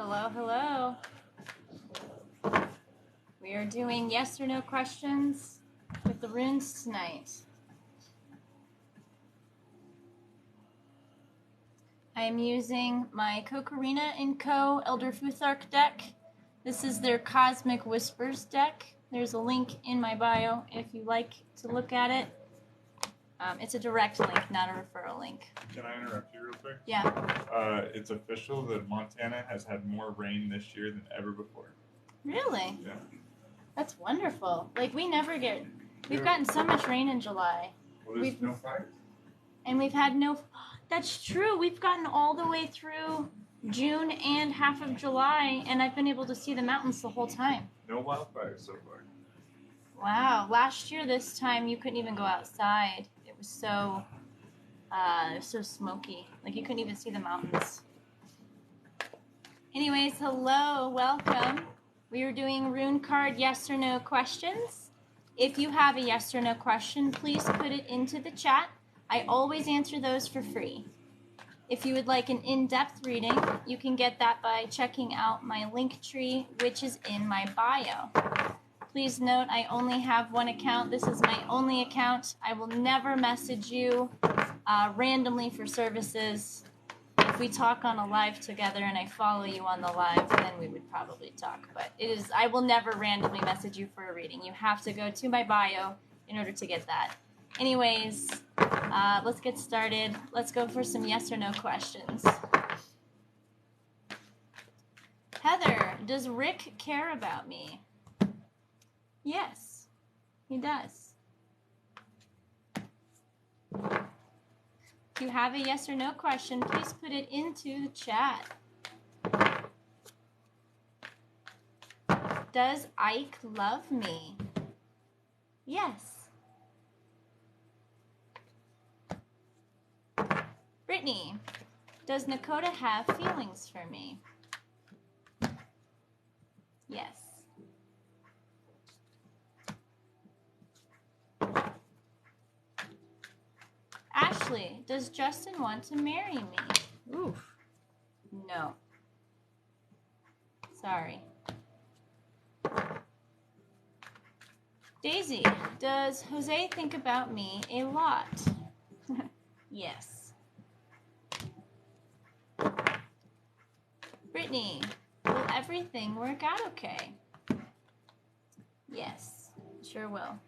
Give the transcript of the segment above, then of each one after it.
Hello, hello. We are doing yes or no questions with the runes tonight. I am using my Kokarina & Co. Elder Futhark deck. This is their Cosmic Whispers deck. There's a link in my bio if you like to look at it. It's a direct link, not a referral link. Can I interrupt you real quick? Yeah. It's official that Montana has had more rain this year than ever before. Really? Yeah. That's wonderful. Like, we've gotten so much rain in July. Well, there's no fires. And we've had no, that's true. We've gotten all the way through June and half of July, and I've been able to see the mountains the whole time. No wildfires so far. Wow. Last year, this time, you couldn't even go outside. It was so smoky. Like, you couldn't even see the mountains. Anyways, hello, welcome. We are doing rune card yes or no questions. If you have a yes or no question, please put it into the chat. I always answer those for free. If you would like an in-depth reading, you can get that by checking out my link tree, which is in my bio. Please note, I only have one account. This is my only account. I will never message you randomly for services. If we talk on a live together and I follow you on the live, then we would probably talk. But I will never randomly message you for a reading. You have to go to my bio in order to get that. Anyways, let's get started. Let's go for some yes or no questions. Heather, does Rick care about me? Yes, he does. If you have a yes or no question, please put it into the chat. Does Ike love me? Yes. Brittany, does Nakota have feelings for me? Yes. Ashley, does Justin want to marry me? Oof. No. Sorry. Daisy, does Jose think about me a lot? Yes. Brittany, will everything work out okay? Yes, sure will.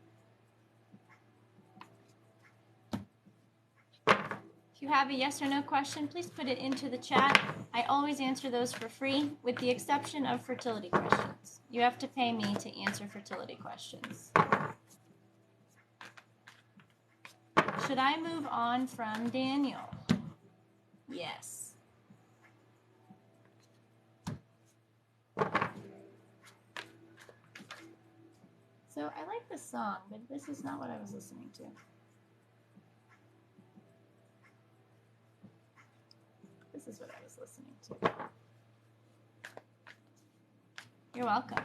If you have a yes or no question, please put it into the chat. I always answer those for free, with the exception of fertility questions. You have to pay me to answer fertility questions. Should I move on from Daniel? Yes. So I like this song, but this is not what I was listening to. This is what I was listening to. You're welcome.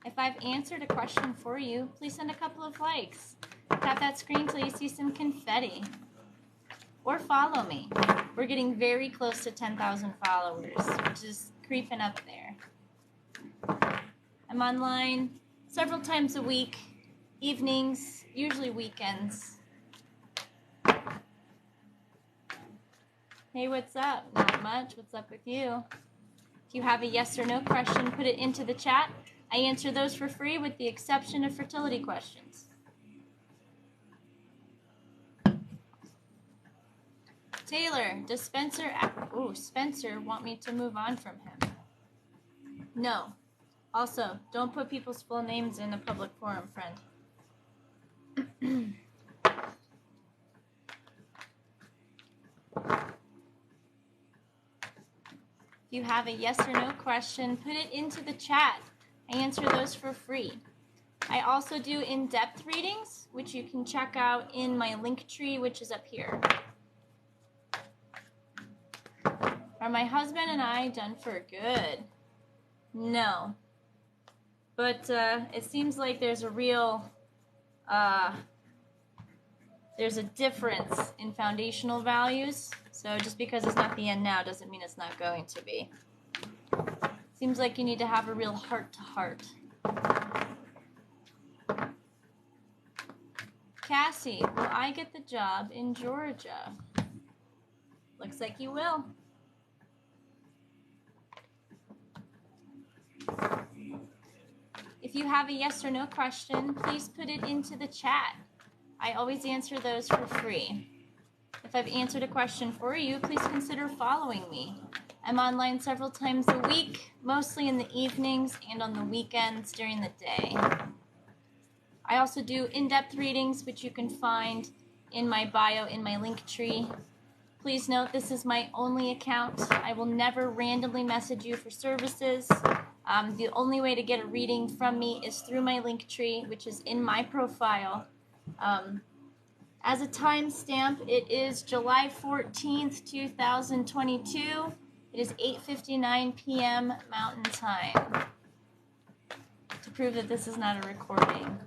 If I've answered a question for you, please send a couple of likes. Tap that screen till you see some confetti. Or follow me. We're getting very close to 10,000 followers, which is creeping up there. I'm online several times a week, evenings, usually weekends. Hey, what's up? Not much. What's up with you? If you have a yes or no question, put it into the chat. I answer those for free with the exception of fertility questions. Taylor, does Spencer want me to move on from him? No. Also, don't put people's full names in a public forum, friend. If you have a yes or no question, put it into the chat. I answer those for free. I also do in-depth readings, which you can check out in my link tree, which is up here. Are my husband and I done for good? No. But it seems like there's a real, there's a difference in foundational values. So just because it's not the end now doesn't mean it's not going to be. Seems like you need to have a real heart-to-heart. Cassie, will I get the job in Georgia? Looks like you will. If you have a yes or no question, please put it into the chat. I always answer those for free. If I've answered a question for you, please consider following me. I'm online several times a week, mostly in the evenings and on the weekends during the day. I also do in-depth readings, which you can find in my bio in my link tree. Please note this is my only account. I will never randomly message you for services. The only way to get a reading from me is through my link tree, which is in my profile. As a timestamp, it is July 14th, 2022. It is 8:59 p.m. Mountain Time. To prove that this is not a recording.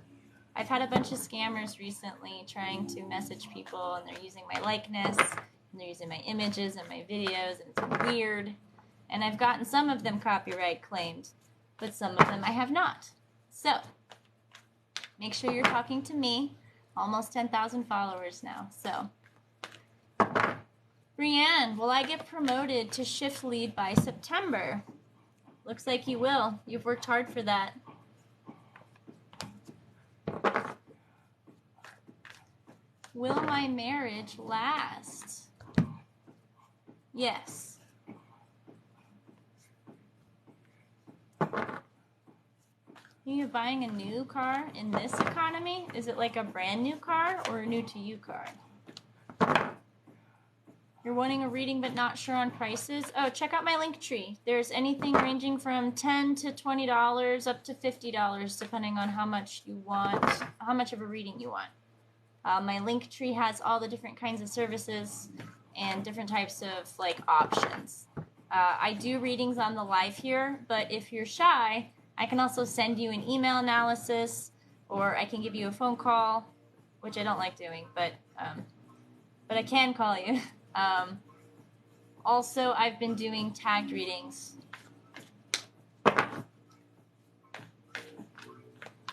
I've had a bunch of scammers recently trying to message people, and they're using my likeness, and they're using my images and my videos, and it's weird. And I've gotten some of them copyright claimed, but some of them I have not. So, make sure you're talking to me. Almost 10,000 followers now, so. Brianne, will I get promoted to shift lead by September? Looks like you will. You've worked hard for that. Will my marriage last? Yes. You're buying a new car in this economy? Is it like a brand new car or a new to you car? You're wanting a reading but not sure on prices? Oh, check out my link tree. There's anything ranging from $10 to $20 up to $50 depending on how much you want, how much of a reading you want. My link tree has all the different kinds of services and different types of options. I do readings on the live here, but if you're shy, I can also send you an email analysis, or I can give you a phone call, which I don't like doing, but I can call you. Also, I've been doing tagged readings.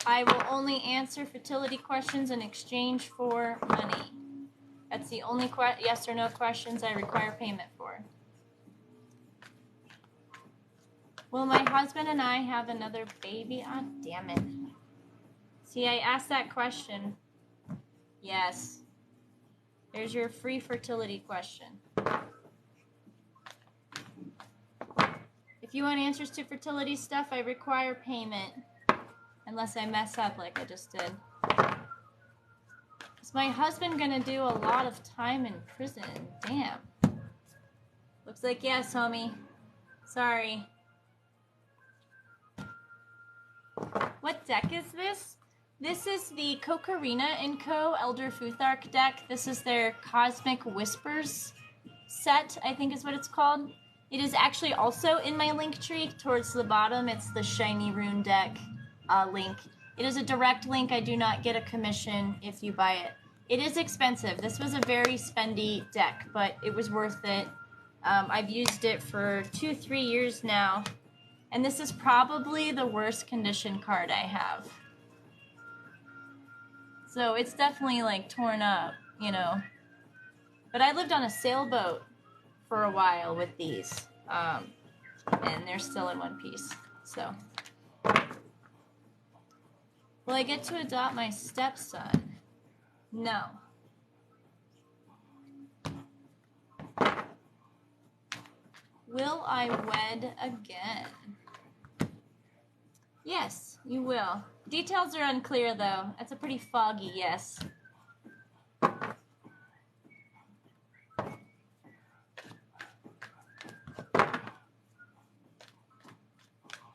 I will only answer fertility questions in exchange for money. That's the only yes or no questions I require payment for. Will my husband and I have another baby? Ah, damn it. See, I asked that question. Yes. There's your free fertility question. If you want answers to fertility stuff, I require payment. Unless I mess up like I just did. Is my husband gonna do a lot of time in prison? Damn. Looks like yes, homie. Sorry. What deck is this? This is the Kokarina & Co. Elder Futhark deck. This is their Cosmic Whispers set, I think is what it's called. It is actually also in my link tree. Towards the bottom, it's the Shiny Rune deck link. It is a direct link. I do not get a commission if you buy it. It is expensive. This was a very spendy deck, but it was worth it. I've used it for 2-3 years now. And this is probably the worst condition card I have. So it's definitely torn up, you know. But I lived on a sailboat for a while with these. And they're still in one piece. So. Will I get to adopt my stepson? No. Will I wed again? Yes, you will. Details are unclear, though. That's a pretty foggy yes.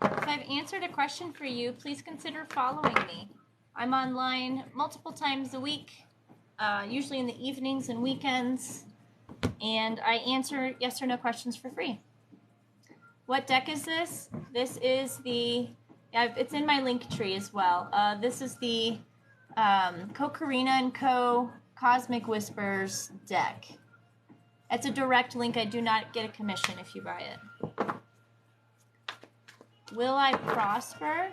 If I've answered a question for you, please consider following me. I'm online multiple times a week, usually in the evenings and weekends, and I answer yes or no questions for free. What deck is this? This is the, it's in my link tree as well. This is the Kokarina & Co. Cosmic Whispers deck. It's a direct link. I do not get a commission if you buy it. Will I prosper?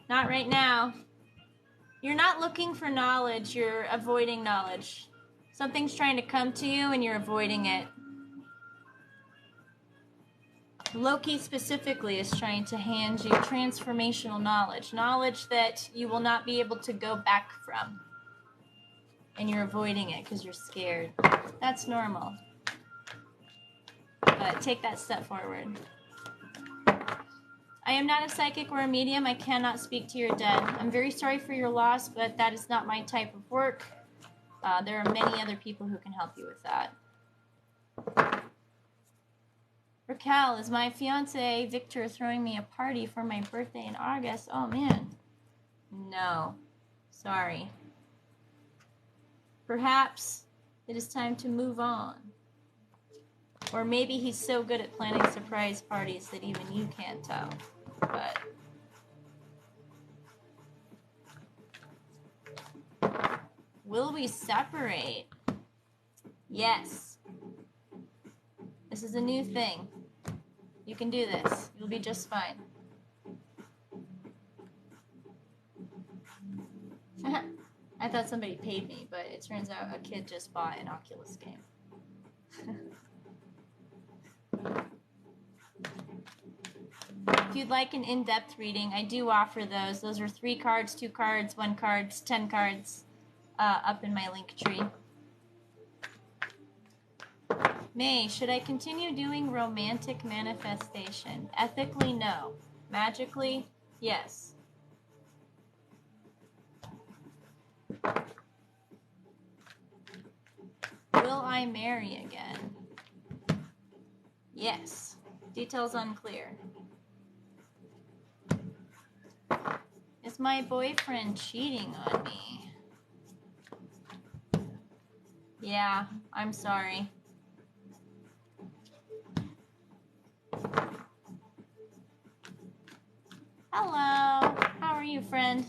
Not right now. You're not looking for knowledge. You're avoiding knowledge. Something's trying to come to you and you're avoiding it. Loki specifically is trying to hand you transformational knowledge. Knowledge that you will not be able to go back from. And you're avoiding it because you're scared. That's normal. But take that step forward. I am not a psychic or a medium. I cannot speak to your dead. I'm very sorry for your loss, but that is not my type of work. There are many other people who can help you with that. Raquel, is my fiance Victor throwing me a party for my birthday in August? Oh man. No. Sorry. Perhaps it is time to move on. Or maybe he's so good at planning surprise parties that even you can't tell. But will we separate? Yes. This is a new thing. You can do this. You'll be just fine. I thought somebody paid me, but it turns out a kid just bought an Oculus game. If you'd like an in-depth reading, I do offer those. Those are 3 cards, 2 cards, 1 card, 10 cards up in my link tree. May, should I continue doing romantic manifestation? Ethically, no. Magically, yes. Will I marry again? Yes. Details unclear. Is my boyfriend cheating on me? Yeah, I'm sorry. Hello. How are you, friend?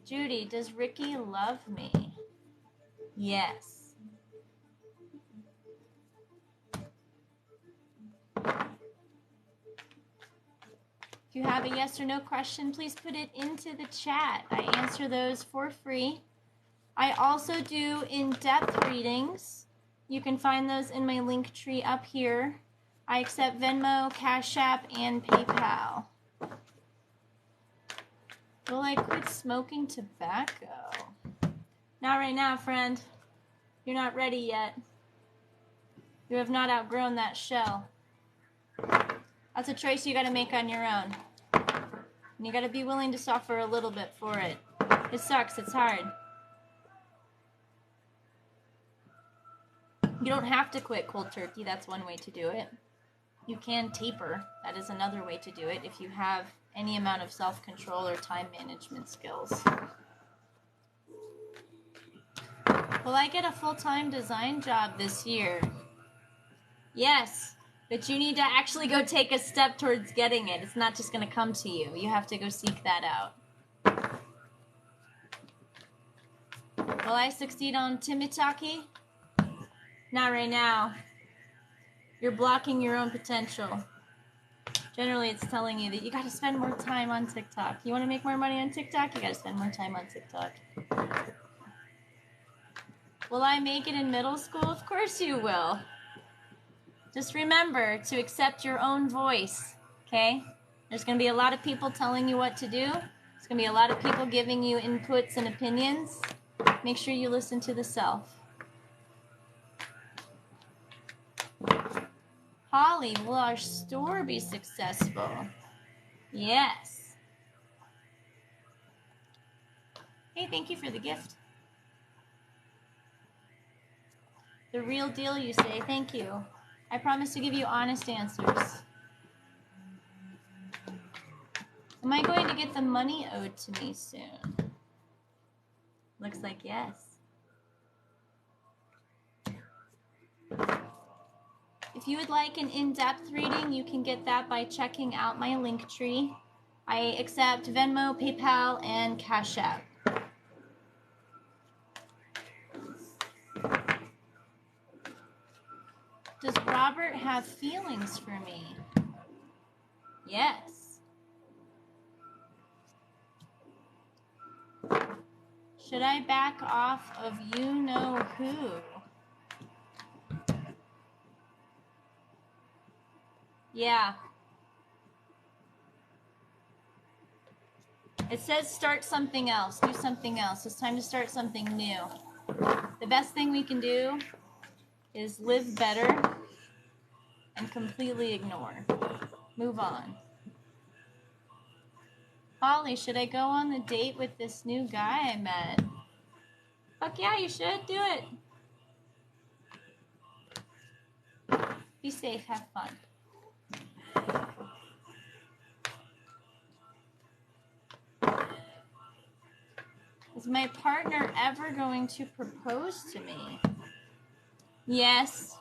Judy, does Ricky love me? Yes. If you have a yes or no question, please put it into the chat. I answer those for free. I also do in-depth readings. You can find those in my link tree up here. I accept Venmo, Cash App, and PayPal. Will I quit smoking tobacco? Not right now, friend. You're not ready yet. You have not outgrown that shell. That's a choice you gotta make on your own. And you gotta be willing to suffer a little bit for it. It sucks, it's hard. You don't have to quit cold turkey, that's one way to do it. You can taper, that is another way to do it if you have any amount of self-control or time management skills. Will I get a full-time design job this year? Yes, but you need to actually go take a step towards getting it. It's not just going to come to you. You have to go seek that out. Will I succeed on Timitaki? Not right now. You're blocking your own potential. Generally, it's telling you that you got to spend more time on TikTok. You want to make more money on TikTok? You got to spend more time on TikTok. Will I make it in middle school? Of course you will. Just remember to accept your own voice, okay? There's going to be a lot of people telling you what to do. There's going to be a lot of people giving you inputs and opinions. Make sure you listen to the self. Holly, will our store be successful? Yes. Hey, thank you for the gift. The real deal, you say. Thank you. I promise to give you honest answers. Am I going to get the money owed to me soon? Looks like yes. If you would like an in-depth reading, you can get that by checking out my link tree. I accept Venmo, PayPal, and Cash App. Does Robert have feelings for me? Yes. Should I back off of you know who? Yeah. It says start something else, do something else. It's time to start something new. The best thing we can do is live better and completely ignore. Move on. Holly, should I go on the date with this new guy I met? Fuck yeah, you should. Do it. Be safe, have fun. Is my partner ever going to propose to me? Yes.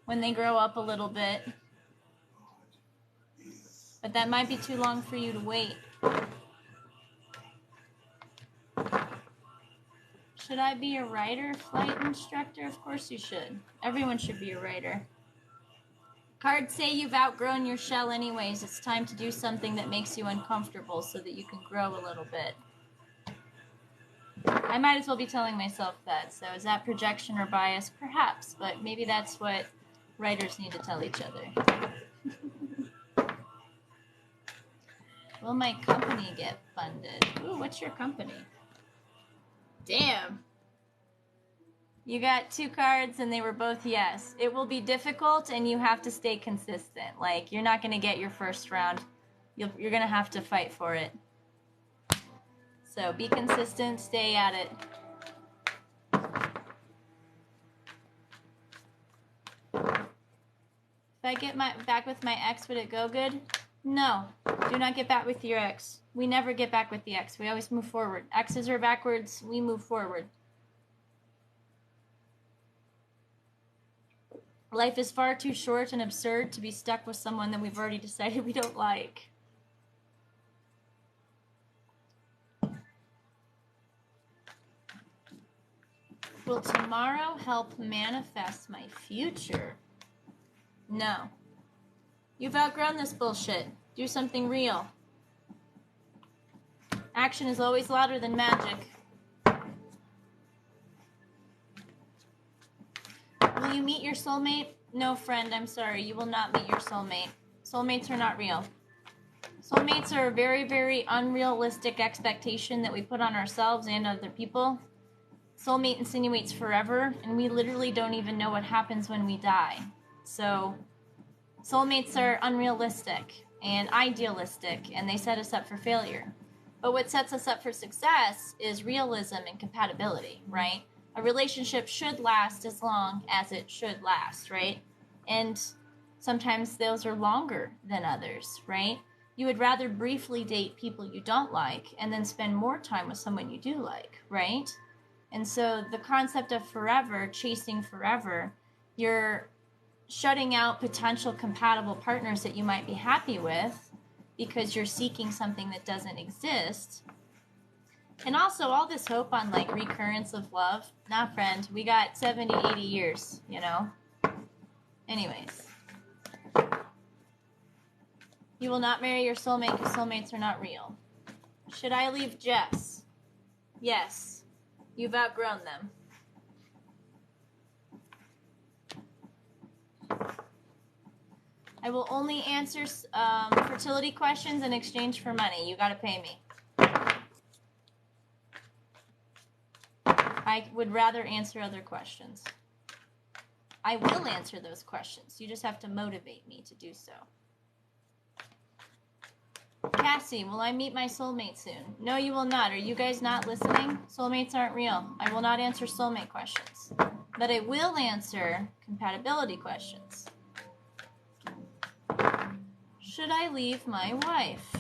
When they grow up a little bit. But that might be too long for you to wait. Should I be a writer, flight instructor? Of course you should. Everyone should be a writer. Cards say you've outgrown your shell anyways. It's time to do something that makes you uncomfortable so that you can grow a little bit. I might as well be telling myself that. So is that projection or bias? Perhaps, but maybe that's what writers need to tell each other. Will my company get funded? Ooh, what's your company? Damn. You got 2 cards and they were both yes. It will be difficult and you have to stay consistent. Like, you're not going to get your first round. You're going to have to fight for it. So be consistent, stay at it. If I get back with my ex, would it go good? No. Do not get back with your ex. We never get back with the ex. We always move forward. Exes are backwards. We move forward. Life is far too short and absurd to be stuck with someone that we've already decided we don't like. Will tomorrow help manifest my future? No. You've outgrown this bullshit. Do something real. Action is always louder than magic. Will you meet your soulmate? No, friend, I'm sorry. You will not meet your soulmate. Soulmates are not real. Soulmates are a very, very unrealistic expectation that we put on ourselves and other people. Soulmate insinuates forever, and we literally don't even know what happens when we die. So, soulmates are unrealistic and idealistic, and they set us up for failure. But what sets us up for success is realism and compatibility, right? A relationship should last as long as it should last, right? And sometimes those are longer than others, right? You would rather briefly date people you don't like and then spend more time with someone you do like, right? And so the concept of forever, chasing forever, you're shutting out potential compatible partners that you might be happy with because you're seeking something that doesn't exist. And also all this hope on like recurrence of love. Nah, friend, we got 70, 80 years, you know? Anyways. You will not marry your soulmate because soulmates are not real. Should I leave Jess? Yes. You've outgrown them. I will only answer fertility questions in exchange for money. You gotta pay me. I would rather answer other questions. I will answer those questions. You just have to motivate me to do so. Cassie, will I meet my soulmate soon? No, you will not. Are you guys not listening? Soulmates aren't real. I will not answer soulmate questions. But I will answer compatibility questions. Should I leave my wife?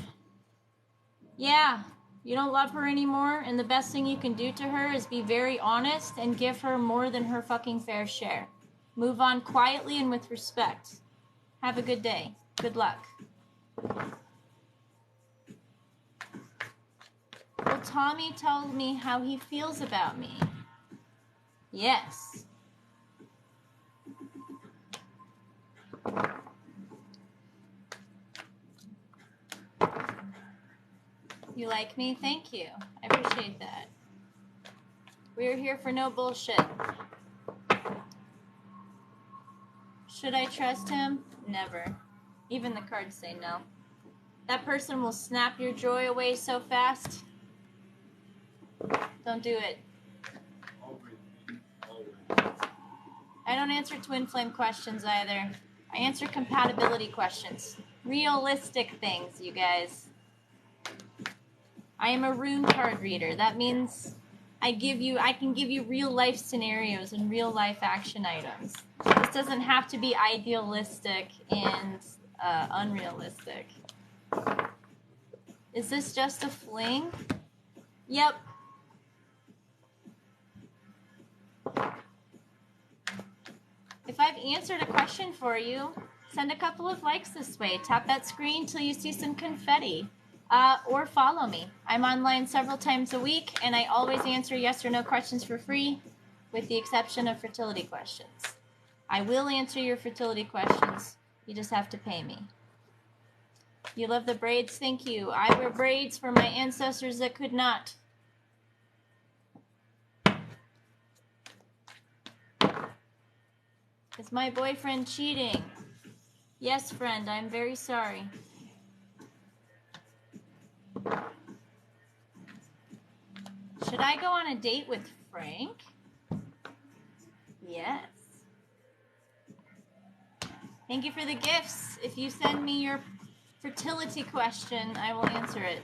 Yeah. You don't love her anymore, and the best thing you can do to her is be very honest and give her more than her fucking fair share. Move on quietly and with respect. Have a good day. Good luck. Will Tommy tell me how he feels about me? Yes. You like me? Thank you. I appreciate that. We're here for no bullshit. Should I trust him? Never. Even the cards say no. That person will snap your joy away so fast. Don't do it. I don't answer twin flame questions either. I answer compatibility questions. Realistic things, you guys. I am a rune card reader. That means I can give you real life scenarios and real life action items. This doesn't have to be idealistic and unrealistic. Is this just a fling? Yep. If I've answered a question for you, send a couple of likes this way. Tap that screen till you see some confetti. Or follow me. I'm online several times a week, and I always answer yes or no questions for free, with the exception of fertility questions. I will answer your fertility questions. You just have to pay me. You love the braids? Thank you. I wear braids for my ancestors that could not. Is my boyfriend cheating? Yes, friend, I'm very sorry. Should I go on a date with Frank? Yes. Thank you for the gifts. If you send me your fertility question, I will answer it.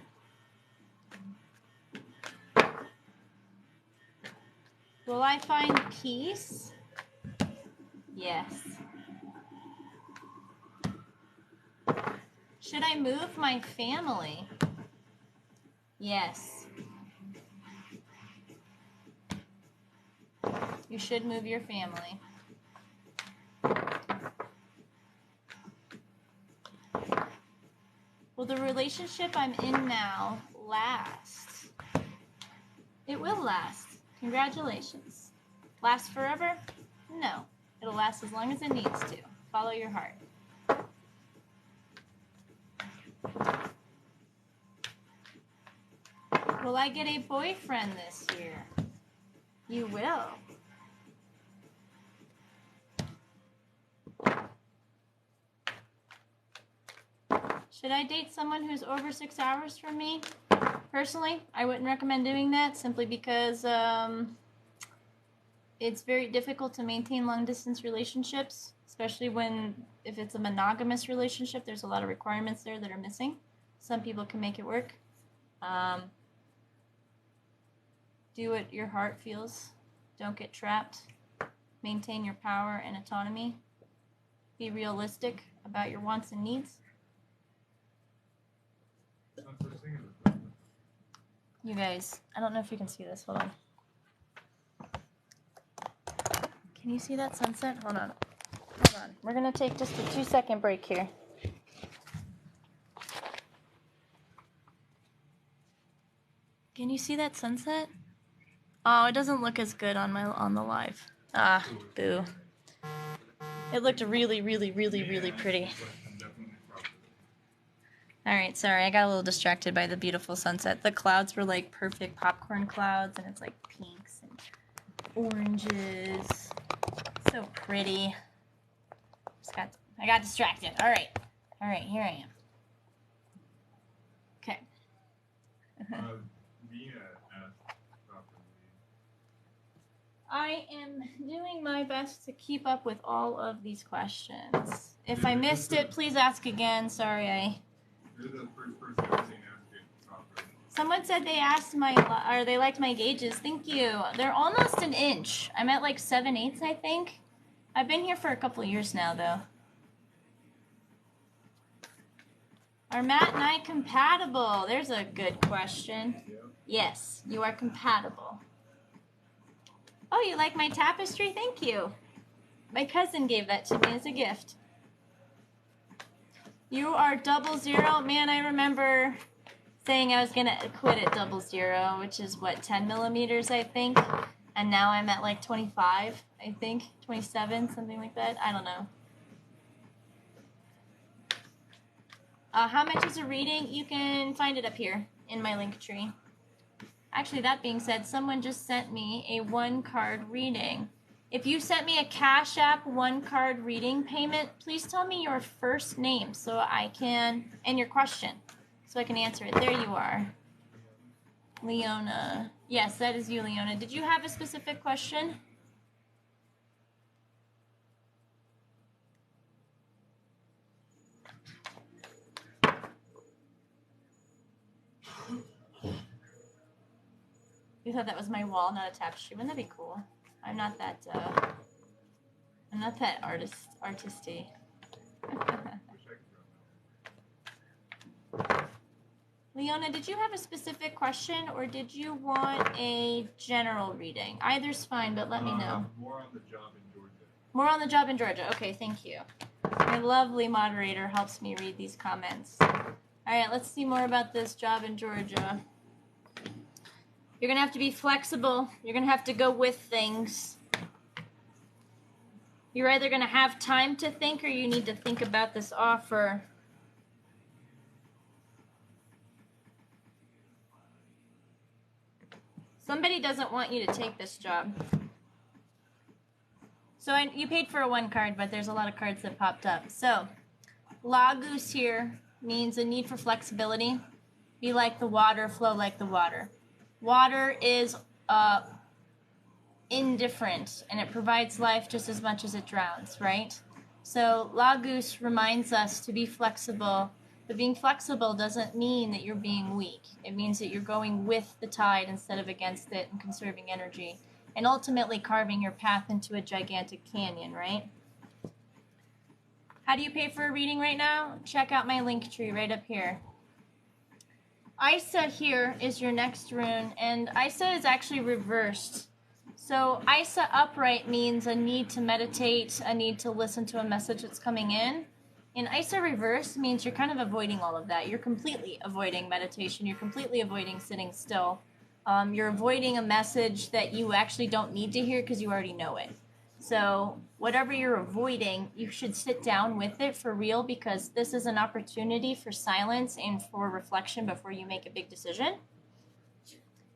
Will I find peace? Yes. Should I move my family? Yes. You should move your family. Will the relationship I'm in now last? It will last. Congratulations. Last forever? No. It'll last as long as it needs to. Follow your heart. Will I get a boyfriend this year? You will. Should I date someone who's over 6 hours from me? Personally, I wouldn't recommend doing that simply because it's very difficult to maintain long-distance relationships, especially if it's a monogamous relationship. There's a lot of requirements there that are missing. Some people can make it work. Do what your heart feels. Don't get trapped. Maintain your power and autonomy. Be realistic about your wants and needs. You guys, I don't know if you can see this. Hold on. Can you see that sunset? Hold on. Hold on. We're going to take just a 2-second break here. Can you see that sunset? Oh, it doesn't look as good on the live. Ah, boo. It looked really, really, really, really pretty. Alright, sorry, I got a little distracted by the beautiful sunset. The clouds were like perfect popcorn clouds, and it's like pinks and oranges. So pretty. I got distracted. Alright, here I am. Okay. I am doing my best to keep up with all of these questions. If I missed it, please ask again. Sorry, You're the first person I've seen ask it properly. Someone said they liked my gauges. Thank you. They're almost an inch. I'm at like 7/8, I think. I've been here for a couple of years now, though. Are Matt and I compatible? There's a good question. Yeah. Yes, you are compatible. Oh, you like my tapestry? Thank you. My cousin gave that to me as a gift. You are 00. Man, I remember saying I was going to quit at 00, which is, what, 10 millimeters, I think? And now I'm at, like, 25, I think. 27, something like that. I don't know. How much is a reading? You can find it up here. in my link tree. Actually, that being said, someone just sent me a 1-card reading. If you sent me a Cash App 1-card reading payment, please tell me your first name so I can, and your question, so I can answer it. There you are. Leona. Yes, that is you, Leona. Did you have a specific question? You thought that was my wall, not a tapestry. Wouldn't that be cool? I'm not that artisty. Leona, did you have a specific question or did you want a general reading? Either's fine, but let me know. More on the job in Georgia. More on the job in Georgia. Okay, thank you. My lovely moderator helps me read these comments. All right, let's see more about this job in Georgia. You're going to have to be flexible. You're going to have to go with things. You're either going to have time to think or you need to think about this offer. Somebody doesn't want you to take this job. So you paid for a 1 card, but there's a lot of cards that popped up. So Lagus here means a need for flexibility. Be like the water, flow like the water. Water is indifferent, and it provides life just as much as it drowns, right? So Lagus reminds us to be flexible, but being flexible doesn't mean that you're being weak. It means that you're going with the tide instead of against it and conserving energy, and ultimately carving your path into a gigantic canyon, right? How do you pay for a reading right now? Check out my link tree right up here. Isa here is your next rune, and Isa is actually reversed. So Isa upright means a need to meditate, a need to listen to a message that's coming in. And Isa reverse means you're kind of avoiding all of that. You're completely avoiding meditation. You're completely avoiding sitting still. You're avoiding a message that you actually don't need to hear because you already know it. So whatever you're avoiding, you should sit down with it for real, because this is an opportunity for silence and for reflection before you make a big decision.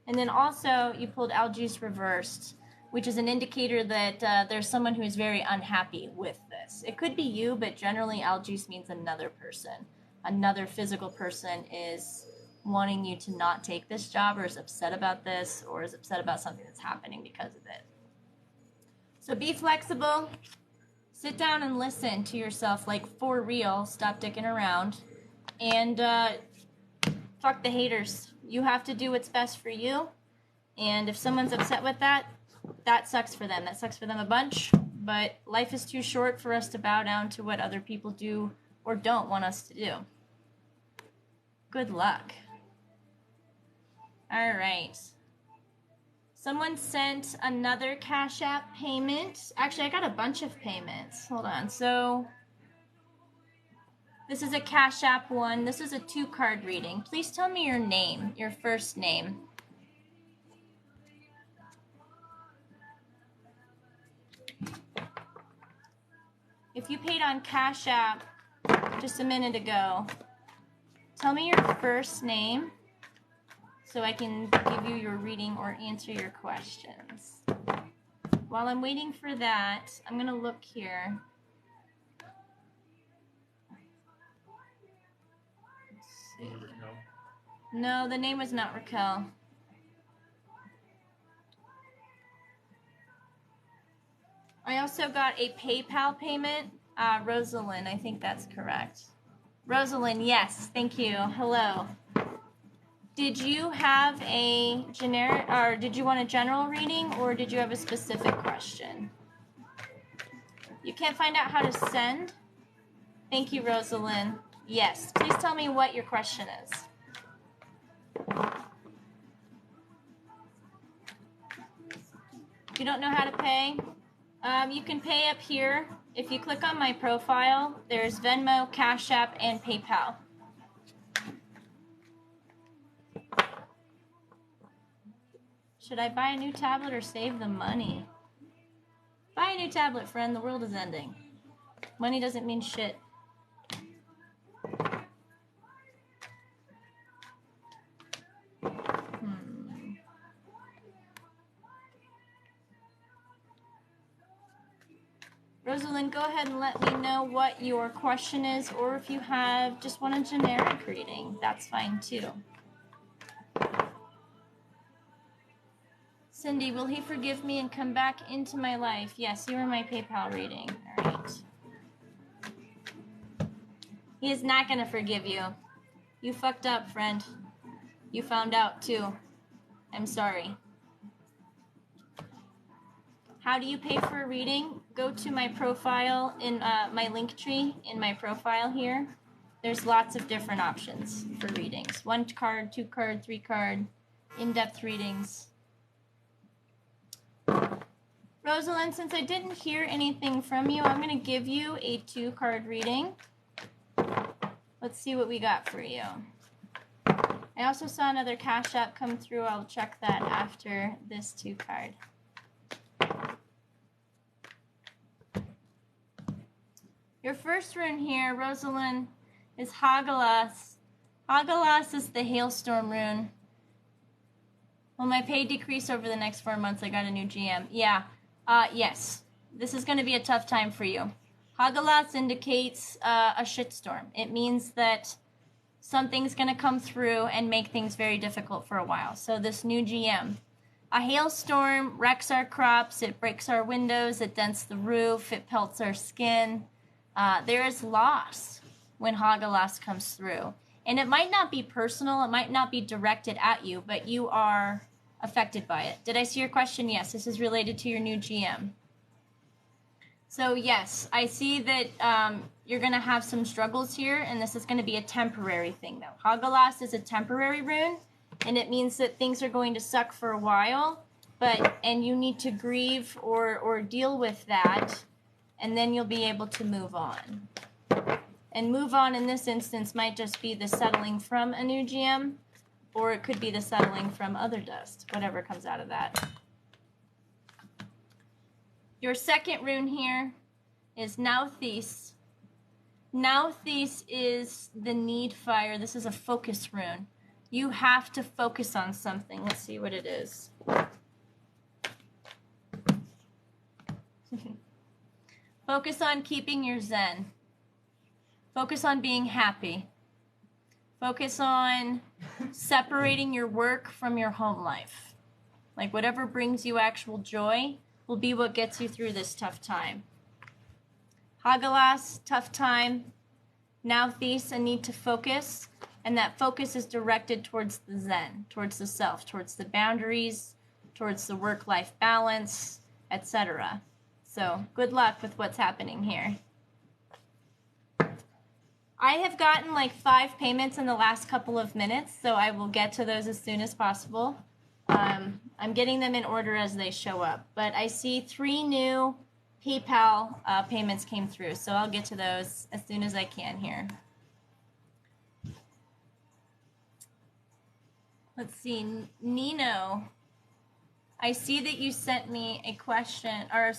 And then also you pulled Algi's reversed, which is an indicator that there's someone who is very unhappy with this. It could be you, but generally Algi's means another person. Another physical person is wanting you to not take this job, or is upset about this, or is upset about something that's happening because of it. So be flexible, sit down and listen to yourself, like for real, stop dicking around, and fuck the haters. You have to do what's best for you, and if someone's upset with that, that sucks for them. That sucks for them a bunch, but life is too short for us to bow down to what other people do or don't want us to do. Good luck. All right. Someone sent another Cash App payment. Actually, I got a bunch of payments. Hold on. So this is a Cash App one. This is a 2-card reading. Please tell me your name, your first name. If you paid on Cash App just a minute ago, tell me your first name so I can give you your reading or answer your questions. While I'm waiting for that, I'm going to look here. Let's see. No, the name was not Raquel. I also got a PayPal payment. Rosalind, I think that's correct. Rosalind, yes, thank you. Hello. Did you have a generic, or did you want a general reading, or did you have a specific question? You can't find out how to send? Thank you, Rosalind. Yes, please tell me what your question is. You don't know how to pay? You can pay up here. If you click on my profile, there's Venmo, Cash App, and PayPal. Should I buy a new tablet or save the money? Buy a new tablet, friend. The world is ending. Money doesn't mean shit. Rosalind, go ahead and let me know what your question is, or if you have just want a generic reading, that's fine too. Cindy, will he forgive me and come back into my life? Yes, you are my PayPal reading. All right. He is not going to forgive you. You fucked up, friend. You found out too. I'm sorry. How do you pay for a reading? Go to my profile in my link tree in my profile here. There's lots of different options for readings. 1 card, 2 card, 3 card, in-depth readings. Rosalind, since I didn't hear anything from you, I'm going to give you a 2 card reading. Let's see what we got for you. I also saw another Cash App come through. I'll check that after this 2 card. Your first rune here, Rosalind, is Hagalas. Hagalas is the hailstorm rune. Will my pay decrease over the next 4 months? I got a new GM. Yeah. Yes. This is going to be a tough time for you. Hagalas indicates a shitstorm. It means that something's going to come through and make things very difficult for a while. So this new GM. A hailstorm wrecks our crops. It breaks our windows. It dents the roof. It pelts our skin. There is loss when Hagalas comes through. And it might not be personal. It might not be directed at you, but you are affected by it. Did I see your question? Yes, this is related to your new GM. So yes, I see that you're going to have some struggles here, and this is going to be a temporary thing, though. Hagalas is a temporary rune, and it means that things are going to suck for a while, and you need to grieve or deal with that, and then you'll be able to move on. And move on in this instance might just be the settling from a new GM, or it could be the settling from other dust, whatever comes out of that. Your second rune here is Nauthes. Nauthes is the need fire. This is a focus rune. You have to focus on something. Let's see what it is. Focus on keeping your zen. Focus on being happy. Focus on separating your work from your home life. Like whatever brings you actual joy will be what gets you through this tough time. Hagalas, tough time. Nauthes, a need to focus. And that focus is directed towards the zen, towards the self, towards the boundaries, towards the work-life balance, etc. So good luck with what's happening here. I have gotten like 5 payments in the last couple of minutes, so I will get to those as soon as possible. I'm getting them in order as they show up. But I see 3 new PayPal payments came through, so I'll get to those as soon as I can here. Let's see, Nino. I see that you sent me a question, or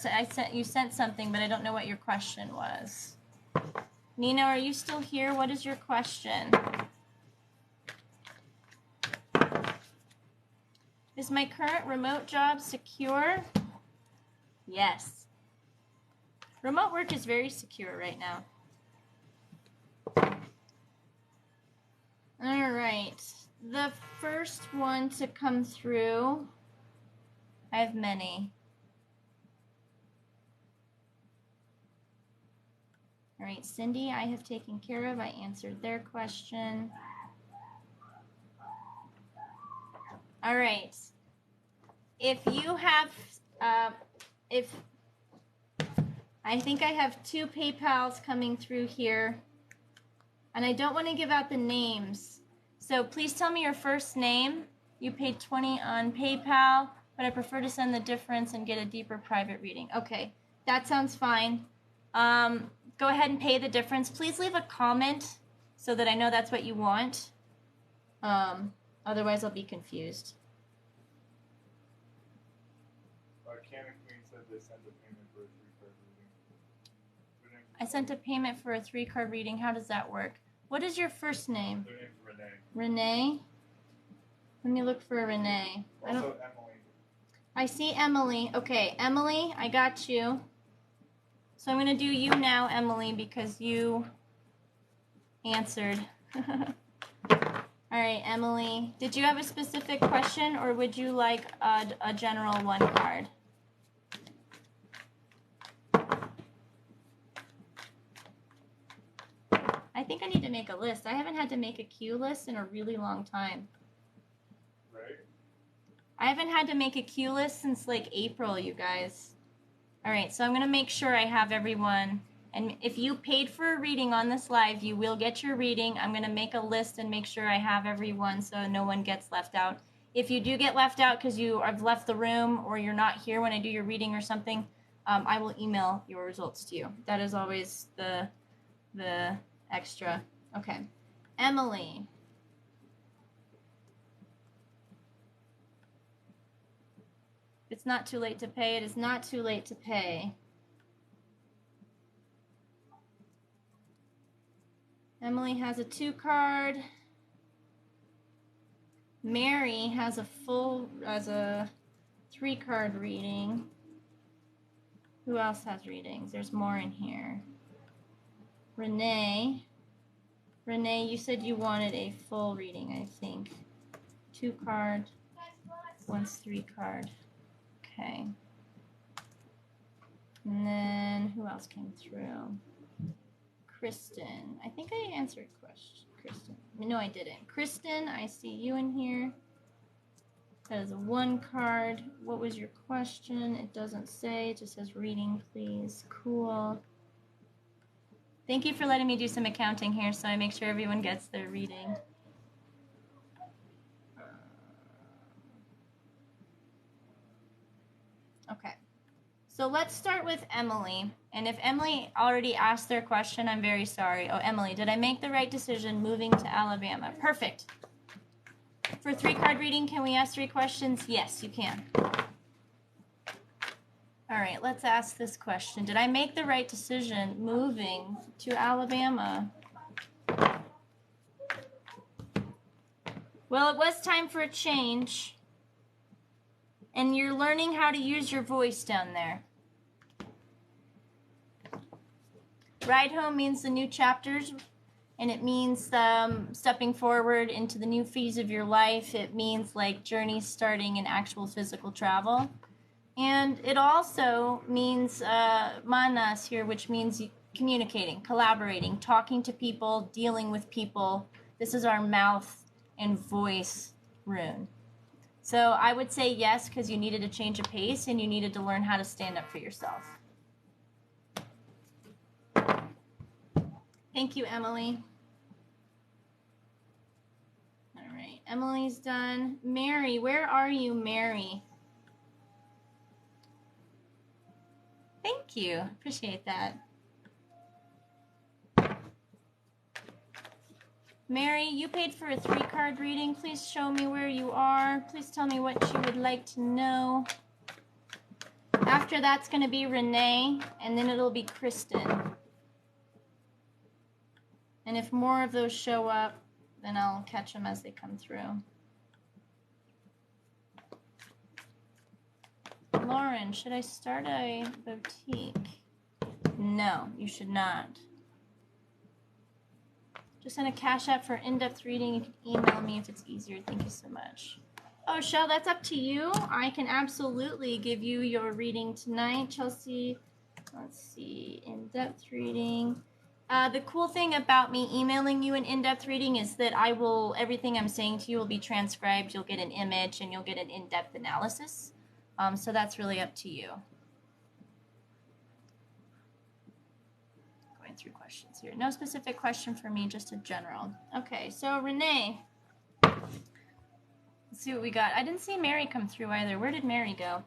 you sent something, but I don't know what your question was. Nino, are you still here? What is your question? Is my current remote job secure? Yes. Remote work is very secure right now. All right. The first one to come through, I have many. All right, Cindy, I have taken care of. I answered their question. All right. If you have, I think I have 2 PayPals coming through here, and I don't want to give out the names. So please tell me your first name. You paid $20 on PayPal, but I prefer to send the difference and get a deeper private reading. Okay, that sounds fine. Go ahead and pay the difference. Please leave a comment so that I know that's what you want. Otherwise, I'll be confused. Canna Queen said they sent a payment for a 3-card reading. I sent a payment for a 3-card reading. How does that work? What is your first name? Their name's Renee. Renee? Let me look for Renee. Also Emily. I see Emily. Okay, Emily, I got you. So I'm going to do you now, Emily, because you answered. All right, Emily, did you have a specific question, or would you like a general one card? I think I need to make a list. I haven't had to make a cue list in a really long time. Right? I haven't had to make a cue list since like April, you guys. All right, so I'm going to make sure I have everyone. And if you paid for a reading on this live, you will get your reading. I'm going to make a list and make sure I have everyone so no one gets left out. If you do get left out because you have left the room or you're not here when I do your reading or something, I will email your results to you. That is always the extra. Okay. Emily. It's not too late to pay. It is not too late to pay. Emily has a 2 card. Mary has a 3 card reading. Who else has readings? There's more in here. Renee, you said you wanted a full reading, I think. 2 card. One's 3 card. Okay. And then who else came through? Kristen. I think I answered Kristen. No, I didn't. Kristen, I see you in here. That is a 1 card. What was your question? It doesn't say. It just says reading, please. Cool. Thank you for letting me do some accounting here so I make sure everyone gets their reading. Okay. So let's start with Emily. And if Emily already asked their question, I'm very sorry. Oh, Emily, did I make the right decision moving to Alabama? Perfect. For 3 card reading, can we ask 3 questions? Yes, you can. All right, let's ask this question. Did I make the right decision moving to Alabama? Well, it was time for a change. And you're learning how to use your voice down there. Ride home means the new chapters, and it means stepping forward into the new phase of your life. It means like journeys starting in actual physical travel. And it also means manas here, which means communicating, collaborating, talking to people, dealing with people. This is our mouth and voice rune. So I would say yes, because you needed a change of pace and you needed to learn how to stand up for yourself. Thank you, Emily. All right, Emily's done. Mary, where are you, Mary? Thank you. Appreciate that. Mary, you paid for a 3 card reading. Please show me where you are. Please tell me what you would like to know. After that's going to be Renee, and then it'll be Kristen. And if more of those show up, then I'll catch them as they come through. Lauren, should I start a boutique? No, you should not. Just send a Cash App for in-depth reading. You can email me if it's easier. Thank you so much. Oh, Shell, that's up to you. I can absolutely give you your reading tonight. Chelsea, let's see, in-depth reading. The cool thing about me emailing you an in-depth reading is that everything I'm saying to you will be transcribed. You'll get an image and you'll get an in-depth analysis. So that's really up to you. Going through questions here. No specific question for me, just a general. Okay, so Renee. Let's see what we got. I didn't see Mary come through either. Where did Mary go?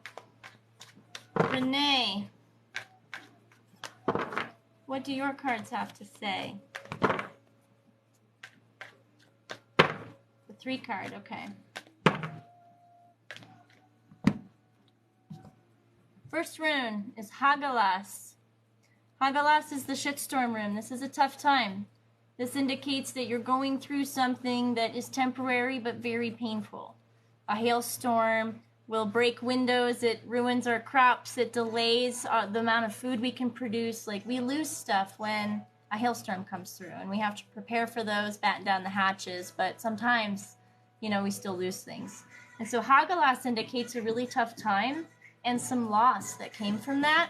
Renee. What do your cards have to say? The 3 card, okay. First rune is Hagalas. Hagalas is the shitstorm rune. This is a tough time. This indicates that you're going through something that is temporary but very painful. A hailstorm, will break windows, it ruins our crops, it delays the amount of food we can produce. Like, we lose stuff when a hailstorm comes through, and we have to prepare for those, batten down the hatches, but sometimes, you know, we still lose things. And so Haggalas indicates a really tough time and some loss that came from that.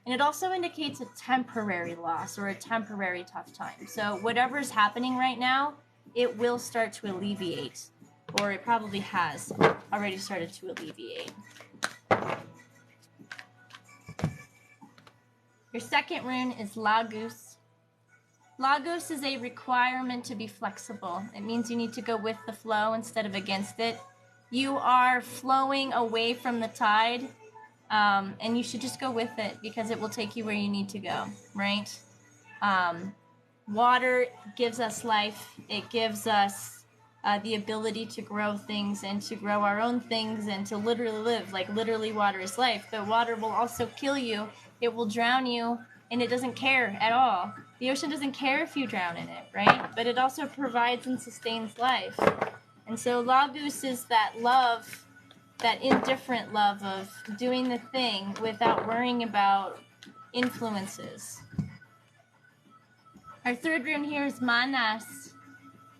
And it also indicates a temporary loss or a temporary tough time. So whatever's happening right now, it will start to alleviate, or it probably has already started to alleviate. Your second rune is Lagos. Lagos is a requirement to be flexible. It means you need to go with the flow instead of against it. You are flowing away from the tide. And you should just go with it because it will take you where you need to go, right? Water gives us life. It gives us the ability to grow things and to grow our own things and to literally live. Like, literally, water is life. But water will also kill you. It will drown you, and it doesn't care at all. The ocean doesn't care if you drown in it, right? But it also provides and sustains life. And so Lagos is that love, that indifferent love of doing the thing without worrying about influences. Our third rune here is Manas.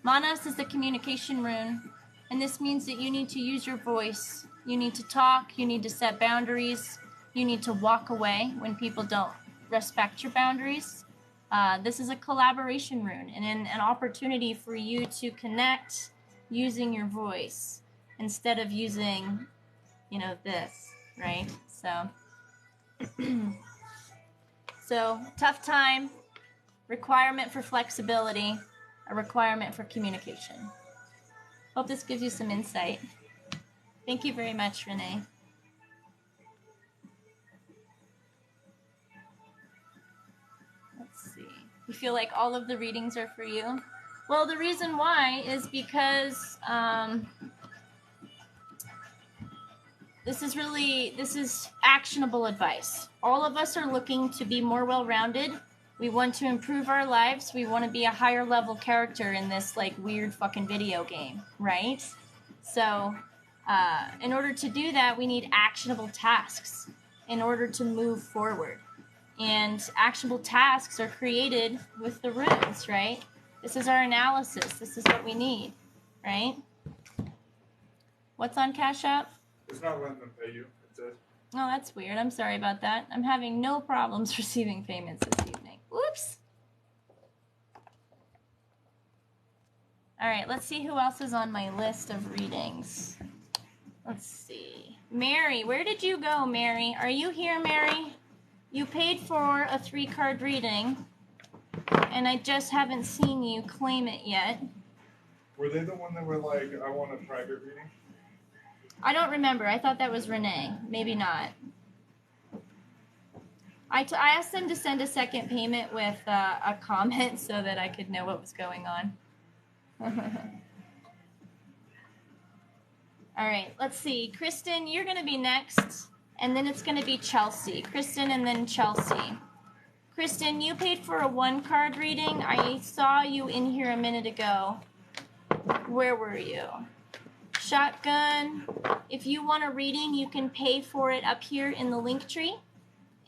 Manas is the communication rune, and this means that you need to use your voice. You need to talk, you need to set boundaries, you need to walk away when people don't respect your boundaries. This is a collaboration rune and an opportunity for you to connect using your voice instead of using, you know, this, right? So tough time, requirement for flexibility, a requirement for communication. Hope this gives you some insight. Thank you very much, Renee. Let's see. You feel like all of the readings are for you? Well, the reason why is because this is actionable advice. All of us are looking to be more well-rounded. We want to improve our lives. We want to be a higher level character in this like weird fucking video game, right? So in order to do that, we need actionable tasks in order to move forward. And actionable tasks are created with the runes, right? This is our analysis. This is what we need, right? What's on Cash App? It's not letting them pay you. It says. Oh, that's weird. I'm sorry about that. I'm having no problems receiving payments this evening. Whoops. All right, let's see who else is on my list of readings. Let's see. Mary, where did you go, Mary? Are you here, Mary? You paid for a 3-card reading, and I just haven't seen you claim it yet. Were they the one that were like, I want a private reading? I don't remember. I thought that was Renee. Maybe not. I asked them to send a second payment with a comment so that I could know what was going on. All right, let's see. Kristen, you're going to be next, and then it's going to be Chelsea. Kristen and then Chelsea. Kristen, you paid for a 1-card reading. I saw you in here a minute ago. Where were you? Shotgun. If you want a reading, you can pay for it up here in the link tree.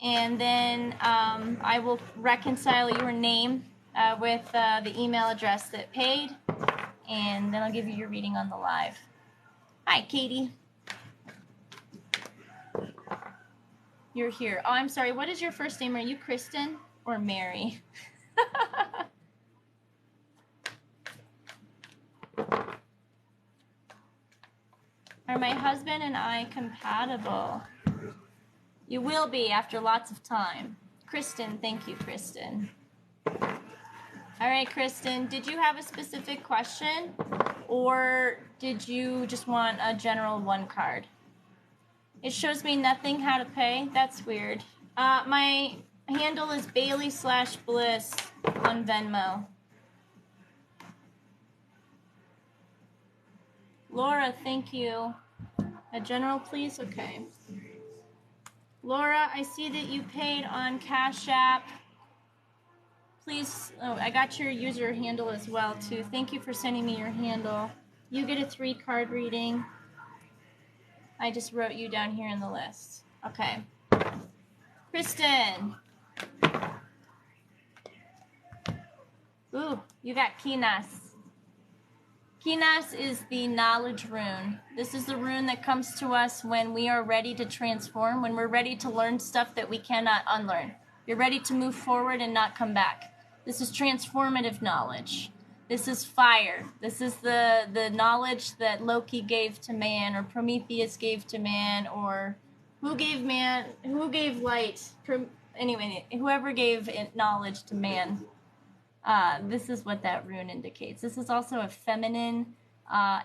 And then I will reconcile your name with the email address that paid. And then I'll give you your reading on the live. Hi, Katie. You're here. Oh, I'm sorry. What is your first name? Are you Kristen or Mary? Are my husband and I compatible? You will be after lots of time. Kristen, thank you, Kristen. All right, Kristen, did you have a specific question, or did you just want a general 1-card? It shows me nothing how to pay. That's weird. My handle is Bailey/Bliss on Venmo. Laura, thank you. A general, please? Okay. Laura, I see that you paid on Cash App. Please, oh, I got your user handle as well, too. Thank you for sending me your handle. You get a 3-card reading. I just wrote you down here in the list. Okay. Kristen. Ooh, you got Kinas. Kinas is the knowledge rune. This is the rune that comes to us when we are ready to transform, when we're ready to learn stuff that we cannot unlearn. You're ready to move forward and not come back. This is transformative knowledge. This is fire. This is the knowledge that Loki gave to man, or Prometheus gave to man, or who gave light? Anyway, whoever gave knowledge to man. This is what that rune indicates. This is also a feminine,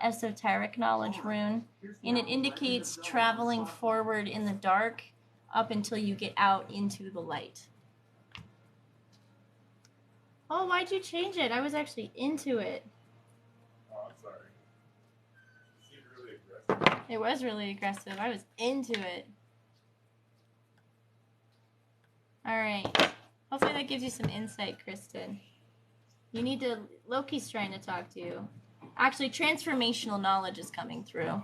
esoteric knowledge rune, and it indicates traveling forward in the dark up until you get out into the light. Oh, why'd you change it? I was actually into it. Oh, I'm sorry. It seemed really aggressive. It was really aggressive. I was into it. All right. Hopefully that gives you some insight, Kristen. You need to... Loki's trying to talk to you. Actually, transformational knowledge is coming through.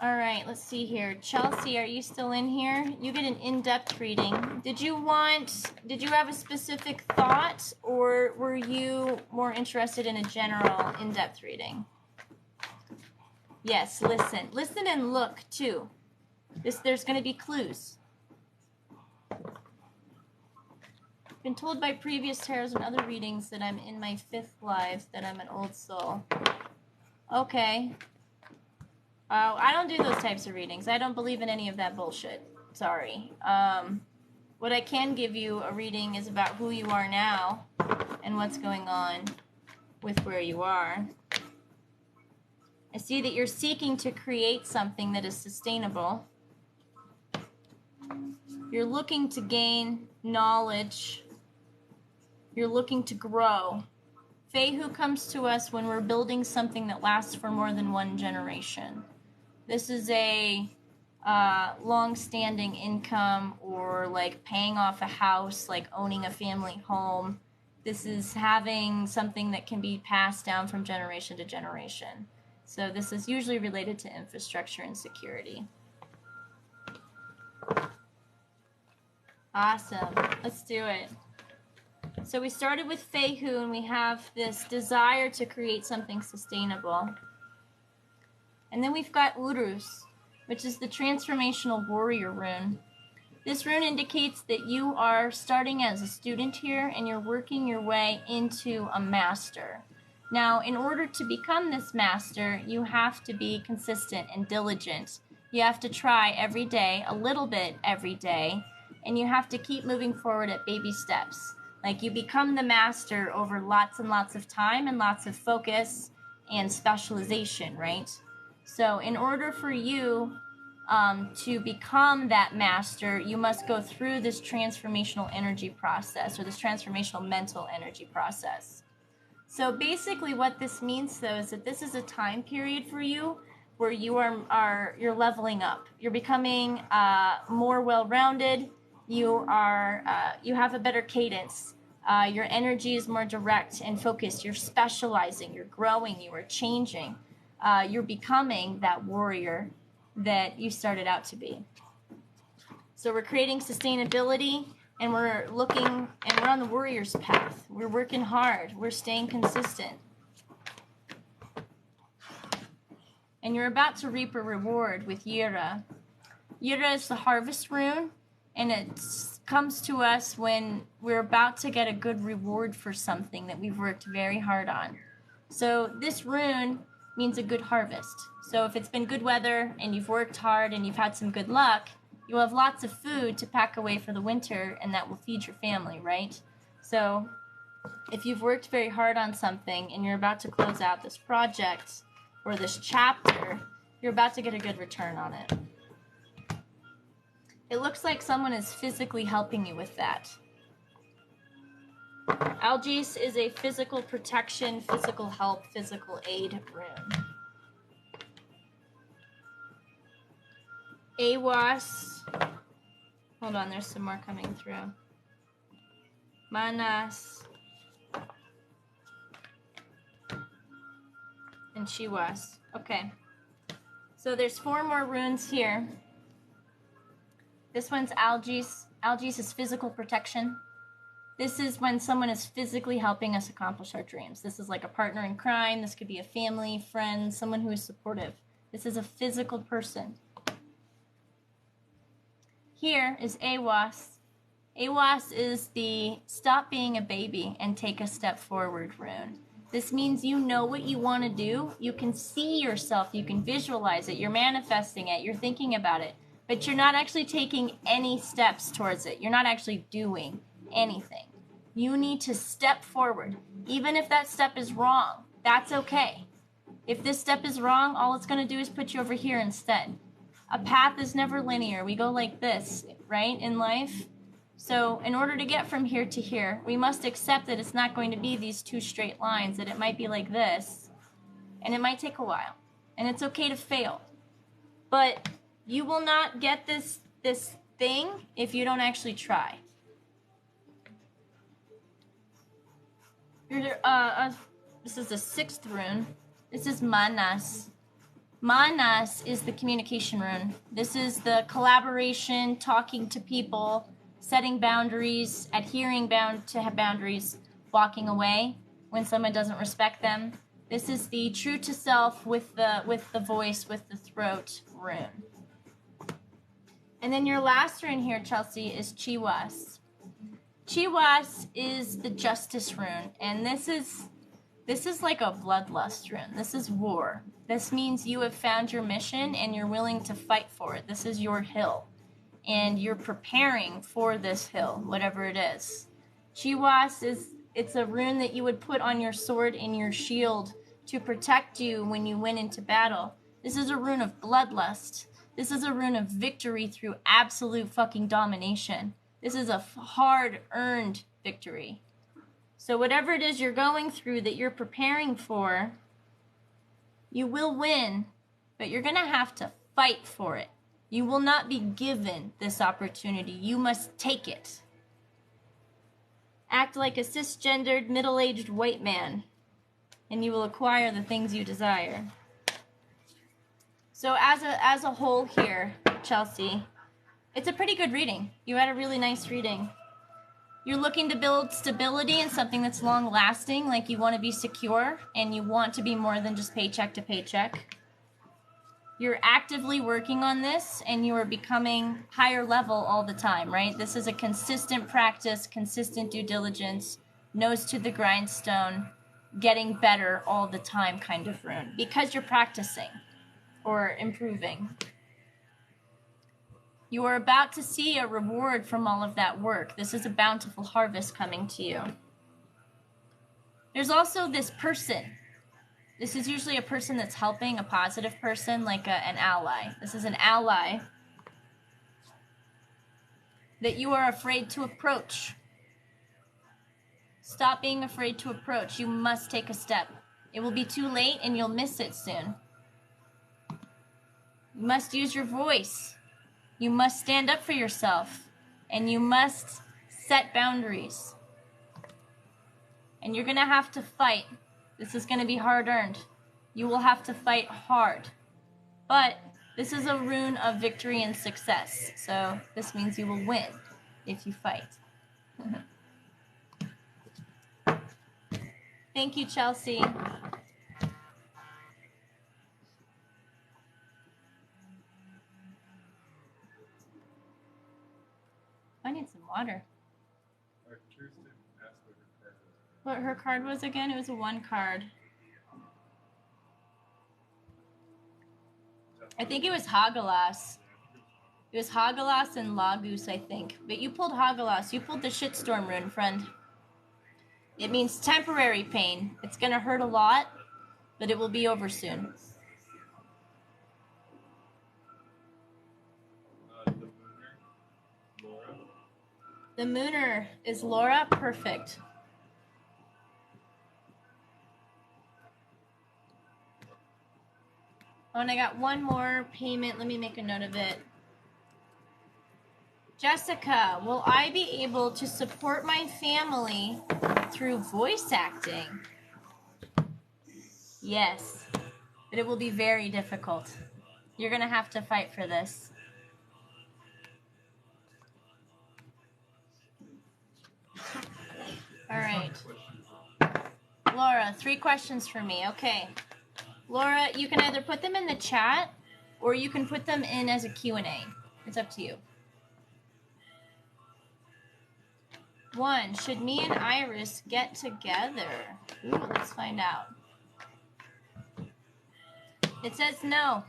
All right, let's see here. Chelsea, are you still in here? You get an in-depth reading. Did you have a specific thought, or were you more interested in a general in-depth reading? Yes, listen. Listen and look, too. There's going to be clues. Been told by previous tarots and other readings that I'm in my 5th life, that I'm an old soul. Okay. I don't do those types of readings. I don't believe in any of that bullshit. Sorry. What I can give you a reading is about who you are now and what's going on with where you are. I see that you're seeking to create something that is sustainable. You're looking to gain knowledge. You're looking to grow. Fehu comes to us when we're building something that lasts for more than one generation. This is a long-standing income, or like paying off a house, like owning a family home. This is having something that can be passed down from generation to generation. So this is usually related to infrastructure and security. Awesome. Let's do it. So we started with Fehu, and we have this desire to create something sustainable. And then we've got Urus, which is the transformational warrior rune. This rune indicates that you are starting as a student here, and you're working your way into a master. Now, in order to become this master, you have to be consistent and diligent. You have to try every day, a little bit every day, and you have to keep moving forward at baby steps. Like, you become the master over lots and lots of time and lots of focus and specialization, right? So in order for you to become that master, you must go through this transformational energy process, or this transformational mental energy process. So basically what this means, though, is that this is a time period for you where you're leveling up. You're becoming more well-rounded. You have a better cadence. Your energy is more direct and focused. You're specializing. You're growing. You are changing. You're becoming that warrior that you started out to be. So we're creating sustainability, and we're on the warrior's path. We're working hard. We're staying consistent. And you're about to reap a reward with Yira. Yira is the harvest rune, and it comes to us when we're about to get a good reward for something that we've worked very hard on. So this rune means a good harvest. So if it's been good weather and you've worked hard and you've had some good luck, you'll have lots of food to pack away for the winter, and that will feed your family, right? So if you've worked very hard on something and you're about to close out this project or this chapter, you're about to get a good return on it. It looks like someone is physically helping you with that. Algis is a physical protection, physical help, physical aid rune. Awas. Hold on, there's some more coming through. Manas. And she was. Okay. So there's 4 more runes here. This one's Algi's. Algi's is physical protection. This is when someone is physically helping us accomplish our dreams. This is like a partner in crime. This could be a family, friend, someone who is supportive. This is a physical person. Here is Awas. Awas is the stop being a baby and take a step forward rune. This means you know what you want to do. You can see yourself. You can visualize it. You're manifesting it. You're thinking about it. But you're not actually taking any steps towards it. You're not actually doing anything. You need to step forward. Even if that step is wrong, that's okay. If this step is wrong, all it's going to do is put you over here instead. A path is never linear. We go like this, right, in life? So in order to get from here to here, we must accept that it's not going to be these 2 straight lines, that it might be like this, and it might take a while. And it's okay to fail. But you will not get this thing if you don't actually try. This is the 6th rune. This is Manas. Manas is the communication rune. This is the collaboration, talking to people, setting boundaries, adhering to boundaries, walking away when someone doesn't respect them. This is the true to self with the voice, with the throat rune. And then your last rune here, Chelsea, is Chiwas. Chiwas is the justice rune, and this is like a bloodlust rune. This is war. This means you have found your mission and you're willing to fight for it. This is your hill, and you're preparing for this hill, whatever it is. Chiwas it's a rune that you would put on your sword and your shield to protect you when you went into battle. This is a rune of bloodlust. This is a rune of victory through absolute fucking domination. This is a hard-earned victory. So whatever it is you're going through that you're preparing for, you will win, but you're going to have to fight for it. You will not be given this opportunity. You must take it. Act like a cisgendered, middle-aged white man, and you will acquire the things you desire. So as a whole here, Chelsea, it's a pretty good reading. You had a really nice reading. You're looking to build stability in something that's long-lasting, like you want to be secure, and you want to be more than just paycheck to paycheck. You're actively working on this, and you are becoming higher level all the time, right? This is a consistent practice, consistent due diligence, nose to the grindstone, getting better all the time kind of rune, because you're practicing or improving. You are about to see a reward from all of that work. This is a bountiful harvest coming to you. There's also this person. This is usually a person that's helping, a positive person, like an ally. This is an ally that you are afraid to approach. Stop being afraid to approach. You must take a step. It will be too late and you'll miss it soon. You must use your voice. You must stand up for yourself. And you must set boundaries. And you're going to have to fight. This is going to be hard-earned. You will have to fight hard. But this is a rune of victory and success. So this means you will win if you fight. Thank you, Chelsea. I need some water. What her card was again? It was a 1 card. I think it was Hagelas. It was Hagelas and Lagus, I think. But you pulled Hagelas. You pulled the shitstorm rune, friend. It means temporary pain. It's going to hurt a lot, but it will be over soon. The Mooner is Laura. Perfect. Oh, and I got one more payment. Let me make a note of it. Jessica, will I be able to support my family through voice acting? Yes. but it will be very difficult. You're going to have to fight for this. All right. Laura, 3 questions for me. Okay. Laura, you can either put them in the chat or you can put them in as a Q&A. It's up to you. 1, should me and Iris get together? Ooh, let's find out. It says no.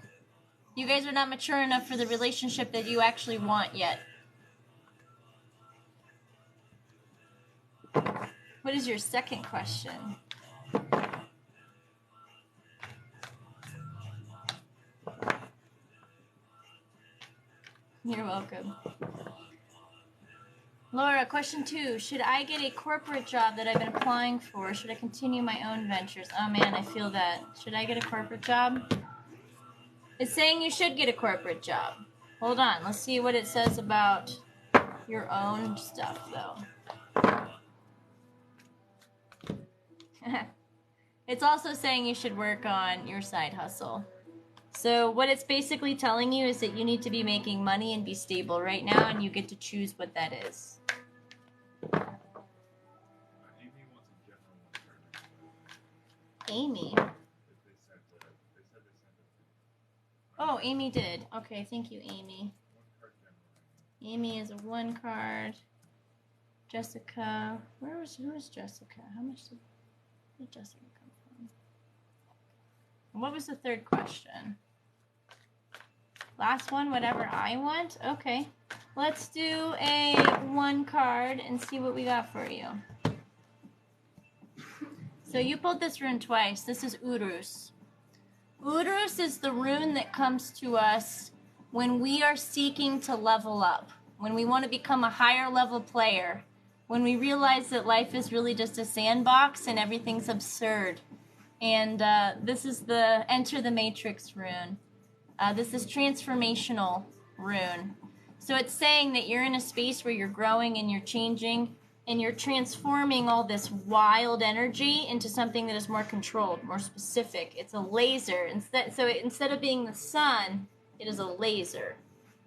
You guys are not mature enough for the relationship that you actually want yet. What is your second question? You're welcome. Laura, question 2. Should I get a corporate job that I've been applying for? Or should I continue my own ventures? Oh man, I feel that. Should I get a corporate job? It's saying you should get a corporate job. Hold on. Let's see what it says about your own stuff, though. It's also saying you should work on your side hustle. So what it's basically telling you is that you need to be making money and be stable right now, and you get to choose what that is. Amy. Oh, Amy did. Okay, thank you, Amy. Amy is a 1 card. Jessica. Who is Jessica? Where did Jessica come from? And what was the 3rd question? Last one, whatever I want? Okay. Let's do a 1 card and see what we got for you. So you pulled this rune twice. This is Urus. Urus is the rune that comes to us when we are seeking to level up, when we want to become a higher level player, when we realize that life is really just a sandbox and everything's absurd. And this is the Enter the Matrix rune. This is transformational rune. So it's saying that you're in a space where you're growing and you're changing and you're transforming all this wild energy into something that is more controlled, more specific. It's a laser. Instead of being the sun, it is a laser,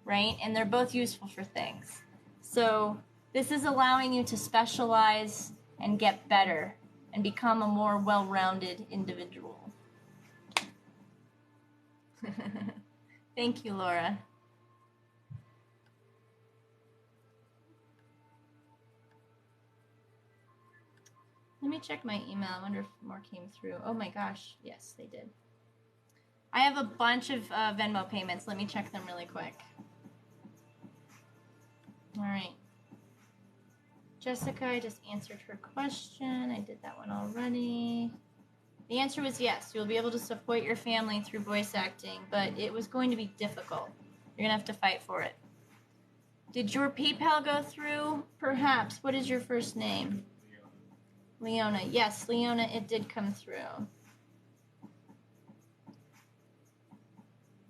right? And they're both useful for things. So this is allowing you to specialize and get better and become a more well-rounded individual. Thank you, Laura. Let me check my email. I wonder if more came through. Oh my gosh. Yes, they did. I have a bunch of Venmo payments. Let me check them really quick. All right. Jessica, I just answered her question. I did that one already. The answer was yes. You'll be able to support your family through voice acting, but it was going to be difficult. You're going to have to fight for it. Did your PayPal go through? Perhaps. What is your first name? Leona. Yes, Leona, it did come through.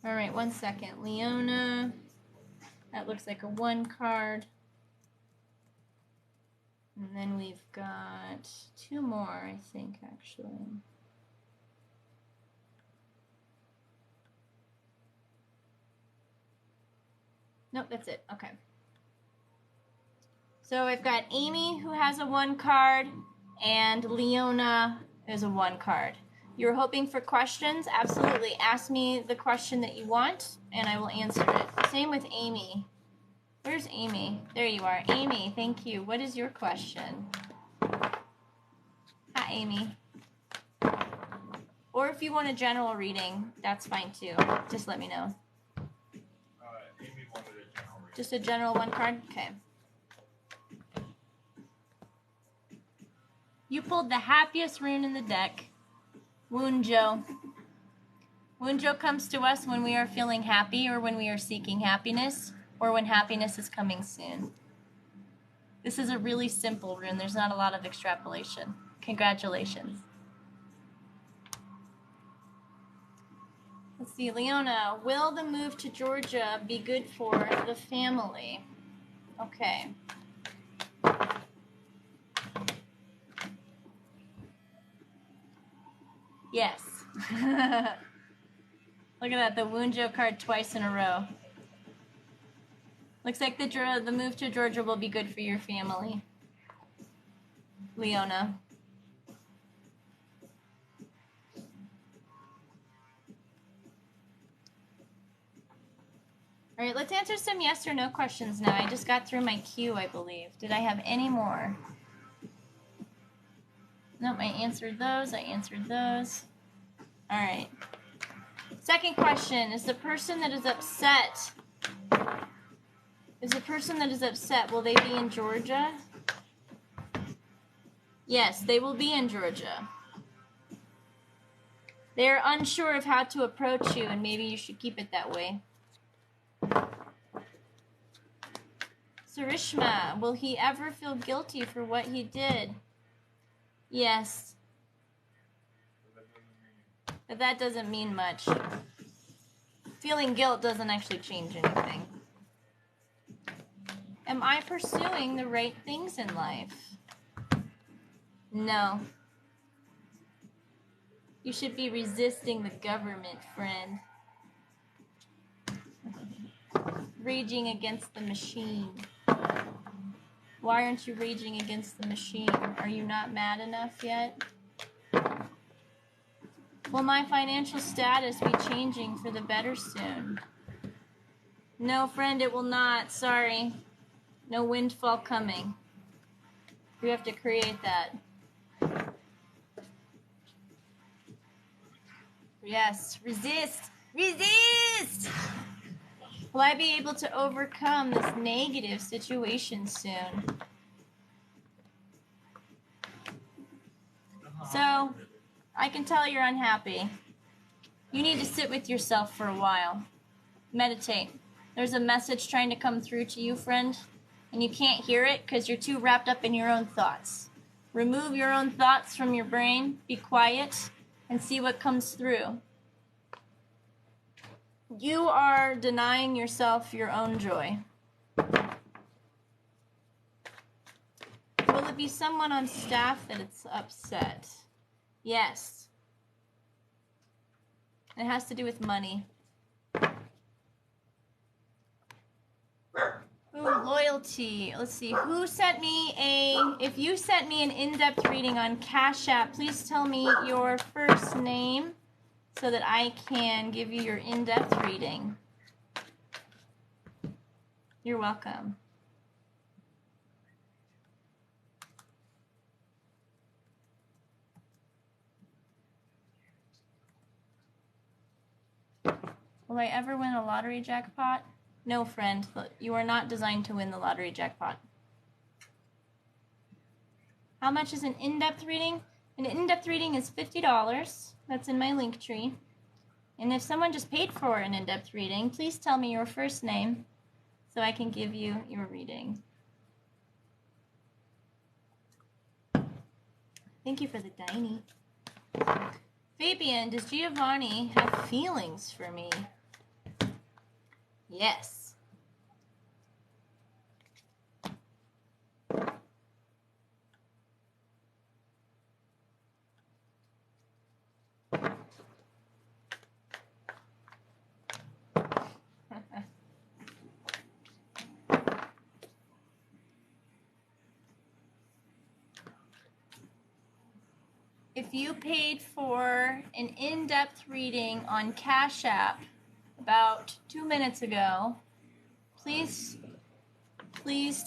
All right, 1 second. Leona. That looks like a 1 card. And then we've got 2 more, I think, actually. Nope, that's it. Okay. So I've got Amy, who has a 1 card, and Leona is a 1 card. You're hoping for questions? Absolutely. Ask me the question that you want, and I will answer it. Same with Amy. Where's Amy? There you are. Amy, thank you. What is your question? Hi, Amy. Or if you want a general reading, that's fine too. Just let me know. Amy wanted a general reading. Just a general 1 card? Okay. You pulled the happiest rune in the deck, Wunjo. Wunjo comes to us when we are feeling happy or when we are seeking happiness or when happiness is coming soon. This is a really simple rune. There's not a lot of extrapolation. Congratulations. Let's see, Leona, will the move to Georgia be good for the family? Okay. Yes. Look at that, the Woonjo card twice in a row. Looks like the move to Georgia will be good for your family, Leona. All right, let's answer some yes or no questions now. I just got through my queue, I believe. Did I have any more? Nope, I answered those. I answered those. All right. Second question, is the person that is upset, will they be in Georgia? Yes, they will be in Georgia. They're unsure of how to approach you, and maybe you should keep it that way. Sarishma, will he ever feel guilty for what he did? Yes. But that doesn't mean much. Feeling guilt doesn't actually change anything. Am I pursuing the right things in life? No. You should be resisting the government, friend. Raging against the machine. Why aren't you raging against the machine? Are you not mad enough yet? Will my financial status be changing for the better soon? No, friend, it will not. Sorry. No windfall coming. You have to create that. Yes, resist. Resist! Will I be able to overcome this negative situation soon? So, I can tell you're unhappy. You need to sit with yourself for a while. Meditate. There's a message trying to come through to you, friend, and you can't hear it because you're too wrapped up in your own thoughts. Remove your own thoughts from your brain, be quiet, and see what comes through. You are denying yourself your own joy. Will it be someone on staff that it's upset? Yes. It has to do with money. Ooh, loyalty. Let's see. Who sent me if you sent me an in-depth reading on Cash App, please tell me your first name so that I can give you your in-depth reading. You're welcome. Will I ever win a lottery jackpot? No, friend. You are not designed to win the lottery jackpot. How much is an in-depth reading? An in-depth reading is $50. That's in my link tree. And if someone just paid for an in-depth reading, please tell me your first name so I can give you your reading. Thank you for the Diney. Fabian, does Giovanni have feelings for me? Yes. If you paid for an in-depth reading on Cash App about 2 minutes ago, please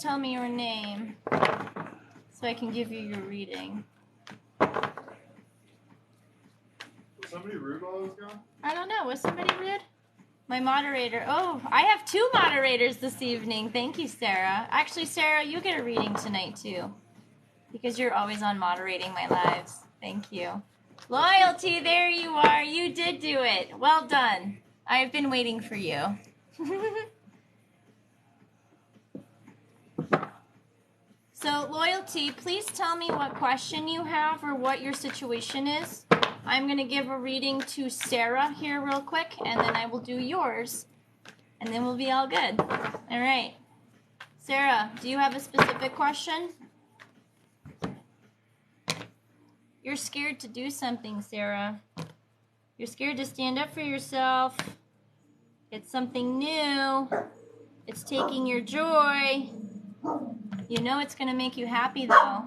tell me your name so I can give you your reading. Was somebody rude while I was gone? I don't know. Was somebody rude? My moderator. Oh, I have 2 moderators this evening. Thank you, Sarah. Actually, Sarah, you get a reading tonight, too, because you're always on moderating my lives. Thank you. Loyalty, there you are. You did do it. Well done. I've been waiting for you. So, Loyalty, please tell me what question you have or what your situation is. I'm going to give a reading to Sarah here real quick, and then I will do yours, and then we'll be all good. All right. Sarah, do you have a specific question? You're scared to do something, Sarah. You're scared to stand up for yourself. It's something new. It's taking your joy. You know it's going to make you happy, though.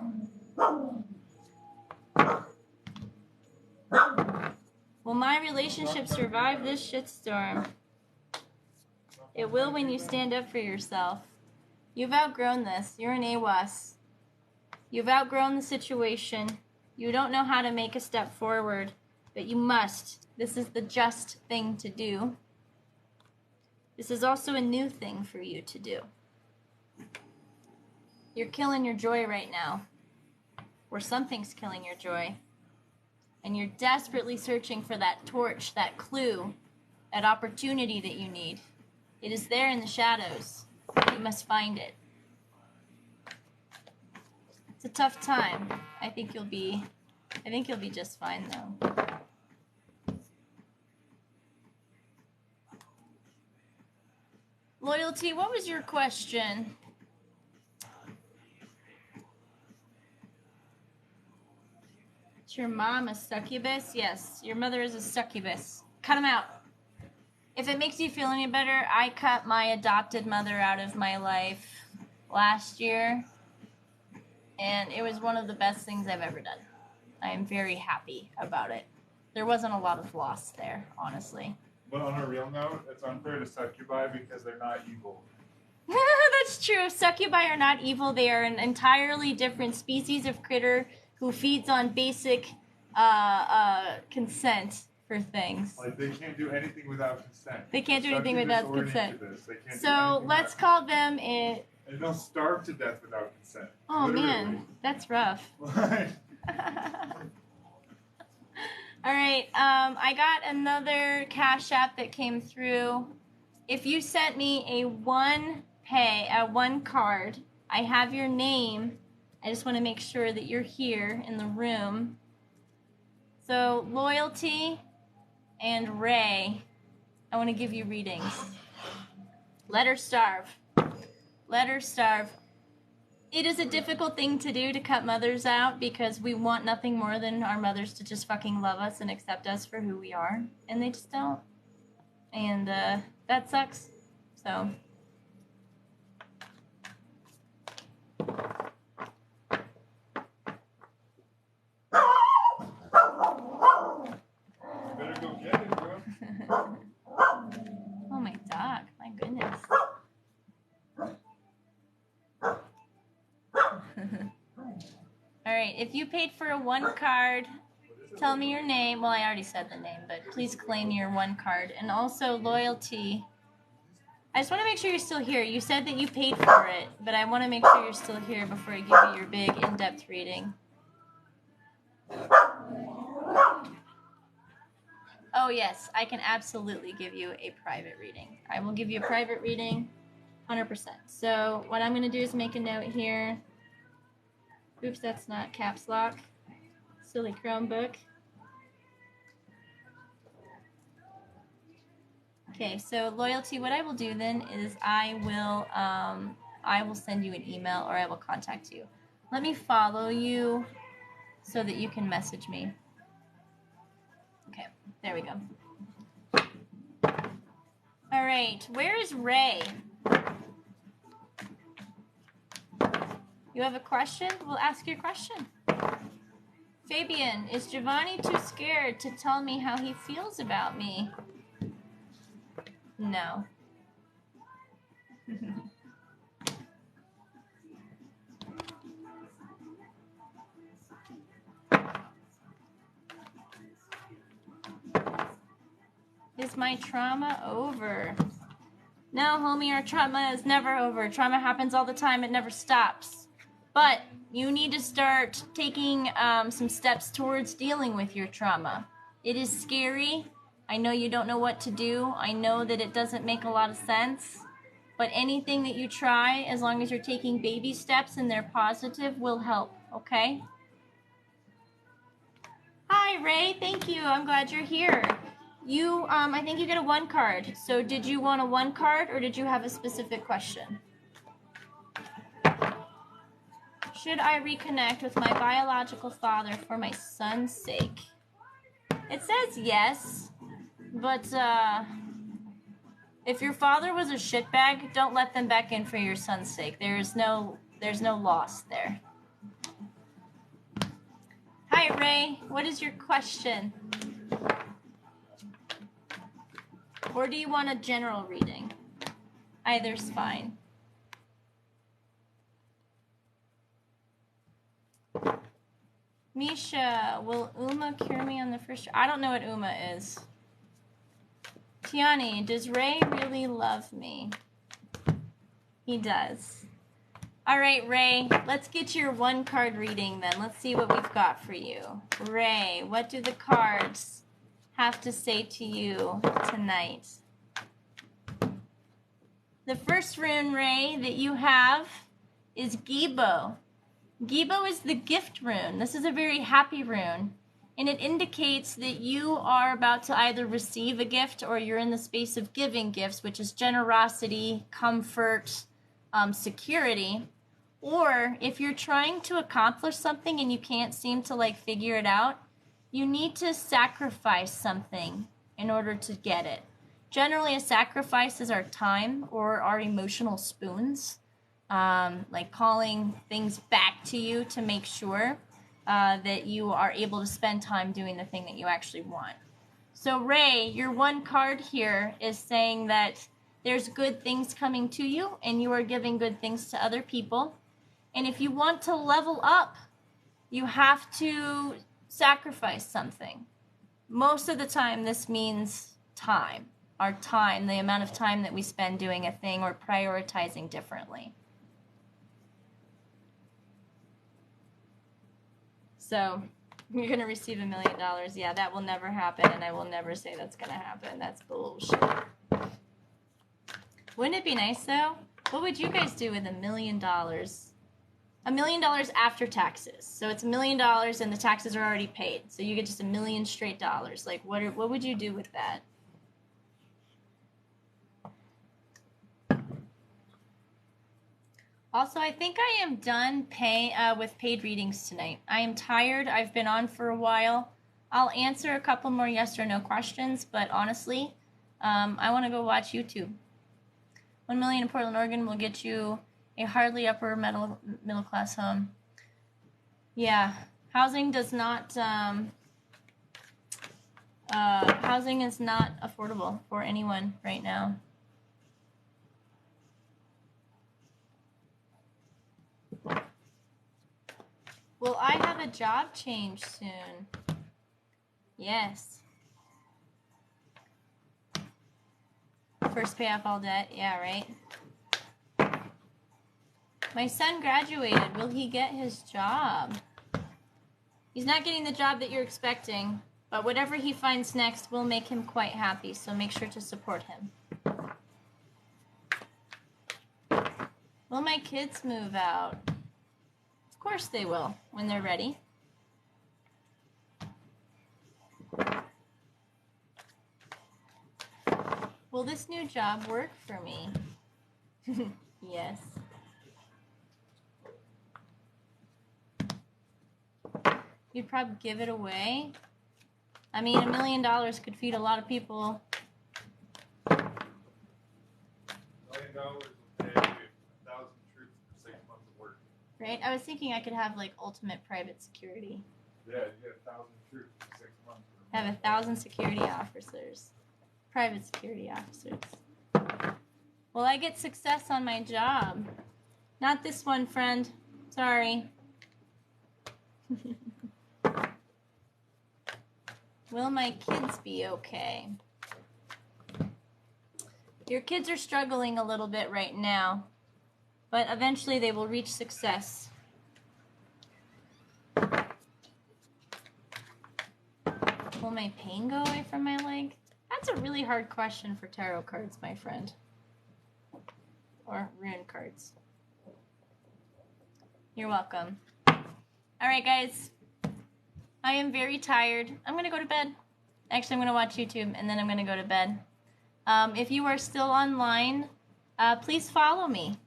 Will my relationship survive this shitstorm? It will when you stand up for yourself. You've outgrown this. You're an AWAS. You've outgrown the situation. You don't know how to make a step forward, but you must. This is the just thing to do. This is also a new thing for you to do. You're killing your joy right now, or something's killing your joy, and you're desperately searching for that torch, that clue, that opportunity that you need. It is there in the shadows. You must find it. It's a tough time. I think you'll be just fine, though. Loyalty, what was your question? Is your mom a succubus? Yes, your mother is a succubus. Cut them out. If it makes you feel any better, I cut my adopted mother out of my life last year, and it was one of the best things I've ever done. I am very happy about it. There wasn't a lot of loss there, honestly. But on a real note, it's unfair to succubi because they're not evil. That's true. Succubi are not evil. They are an entirely different species of critter who feeds on basic consent for things. Like, they can't do anything without consent. They can't do anything without consent. So let's call them a... And they'll starve to death without consent. Oh, Literally. man. That's rough. All right, I got another Cash App that came through. If you sent me a one card, I have your name. I just want to make sure that you're here in the room. So, Loyalty and Ray, I want to give you readings. Let her starve. Let her starve. It is a difficult thing to do, to cut mothers out, because we want nothing more than our mothers to just fucking love us and accept us for who we are. And they just don't. And that sucks. So. You better go get it, bro. Oh, my dog. My goodness. All right, if you paid for a one card, tell me your name. Well, I already said the name, but please claim your one card. And also, Loyalty. I just want to make sure you're still here. You said that you paid for it, but I want to make sure you're still here before I give you your big in-depth reading. Oh, yes, I can absolutely give you a private reading. I will give you a private reading, 100%. So what I'm going to do is make a note here. Oops, that's not caps lock. Silly Chromebook. Okay, so Loyalty, what I will do then is I will send you an email, or I will contact you. Let me follow you so that you can message me. Okay, there we go. All right, where is Ray? You have a question? We'll ask your question. Fabian, is Giovanni too scared to tell me how he feels about me? No. Is my trauma over? No, homie, our trauma is never over. Trauma happens all the time. It never stops. But you need to start taking some steps towards dealing with your trauma. It is scary. I know you don't know what to do. I know that it doesn't make a lot of sense. But anything that you try, as long as you're taking baby steps and they're positive, will help, okay? Hi, Ray. Thank you. I'm glad you're here. You, I think you get a one card. So did you want a one card, or did you have a specific question? Should I reconnect with my biological father for my son's sake? It says yes, but if your father was a shitbag, don't let them back in for your son's sake. There's no loss there. Hi, Ray. What is your question? Or do you want a general reading? Either's fine. Misha, will Uma cure me on the first... I don't know what Uma is. Tiani, does Ray really love me? He does. All right, Ray, let's get your one card reading then. Let's see what we've got for you. Ray, what do the cards have to say to you tonight? The first rune, Ray, that you have is Gibo. Gibo is the gift rune. This is a very happy rune, and it indicates that you are about to either receive a gift or you're in the space of giving gifts, which is generosity, comfort, security. Or if you're trying to accomplish something and you can't seem to figure it out, you need to sacrifice something in order to get it. Generally, a sacrifice is our time or our emotional spoons. Like calling things back to you to make sure that you are able to spend time doing the thing that you actually want. So Ray, your one card here is saying that there's good things coming to you and you are giving good things to other people. And if you want to level up, you have to sacrifice something. Most of the time this means time. Our time, the amount of time that we spend doing a thing or prioritizing differently. So, you're going to receive $1 million. Yeah, that will never happen, and I will never say that's going to happen. That's bullshit. Wouldn't it be nice, though? What would you guys do with $1 million? $1 million after taxes. So it's $1 million, and the taxes are already paid. So you get just $1 million straight dollars. Like, what would you do with that? Also, I think I am done with paid readings tonight. I am tired. I've been on for a while. I'll answer a couple more yes or no questions, but honestly, I want to go watch YouTube. 1 million in Portland, Oregon will get you a hardly upper middle class home. Yeah, housing does not. Housing is not affordable for anyone right now. Will I have a job change soon? Yes. First pay off all debt. Yeah, right? My son graduated. Will he get his job? He's not getting the job that you're expecting, but whatever he finds next will make him quite happy, so make sure to support him. Will my kids move out? Of course they will, when they're ready. Will this new job work for me? Yes. You'd probably give it away. I mean, $1 million could feed a lot of people. $1 million will pay 1,000 troops for 6 months of work. Right? I was thinking I could have ultimate private security. Yeah, you get 1,000 troops for 6 months. Have 1,000 security officers. Private security officers. Will I get success on my job? Not this one, friend. Sorry. Will my kids be okay? Your kids are struggling a little bit right now, but eventually they will reach success. Will my pain go away from my leg? That's a really hard question for tarot cards, my friend. Or rune cards. You're welcome. All right, guys. I am very tired. I'm going to go to bed. Actually, I'm going to watch YouTube, and then I'm going to go to bed. If you are still online, please follow me.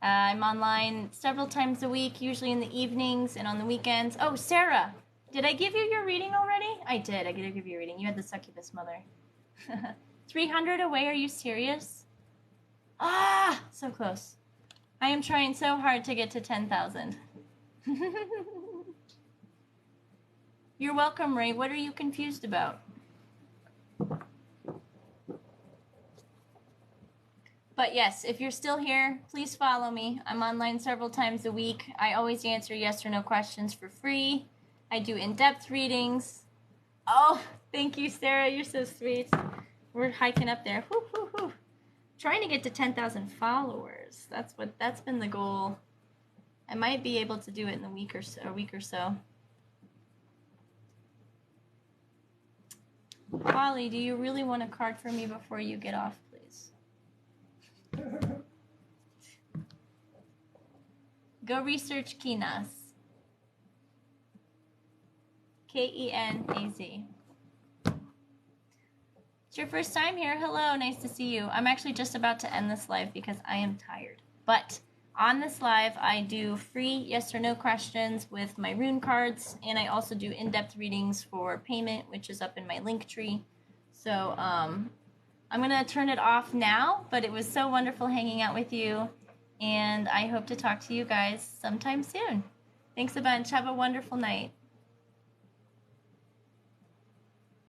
I'm online several times a week, usually in the evenings and on the weekends. Oh, Sarah, Did I give you your reading already? I did. I did give you a reading. You had the succubus mother. 300 away? Are you serious? Ah! So close. I am trying so hard to get to 10,000. You're welcome, Ray. What are you confused about? But yes, if you're still here, please follow me. I'm online several times a week. I always answer yes or no questions for free. I do in-depth readings. Oh, thank you, Sarah. You're so sweet. We're hiking up there. Whoo, whoo, whoo. Trying to get to 10,000 followers. That's been the goal. I might be able to do it in a week or so. Holly, do you really want a card from me before you get off, please? Go research Kenaz. Kenaz. It's your first time here. Hello, nice to see you. I'm actually just about to end this live because I am tired. But on this live, I do free yes or no questions with my rune cards, and I also do in-depth readings for payment, which is up in my link tree. So I'm going to turn it off now, but it was so wonderful hanging out with you, and I hope to talk to you guys sometime soon. Thanks a bunch. Have a wonderful night.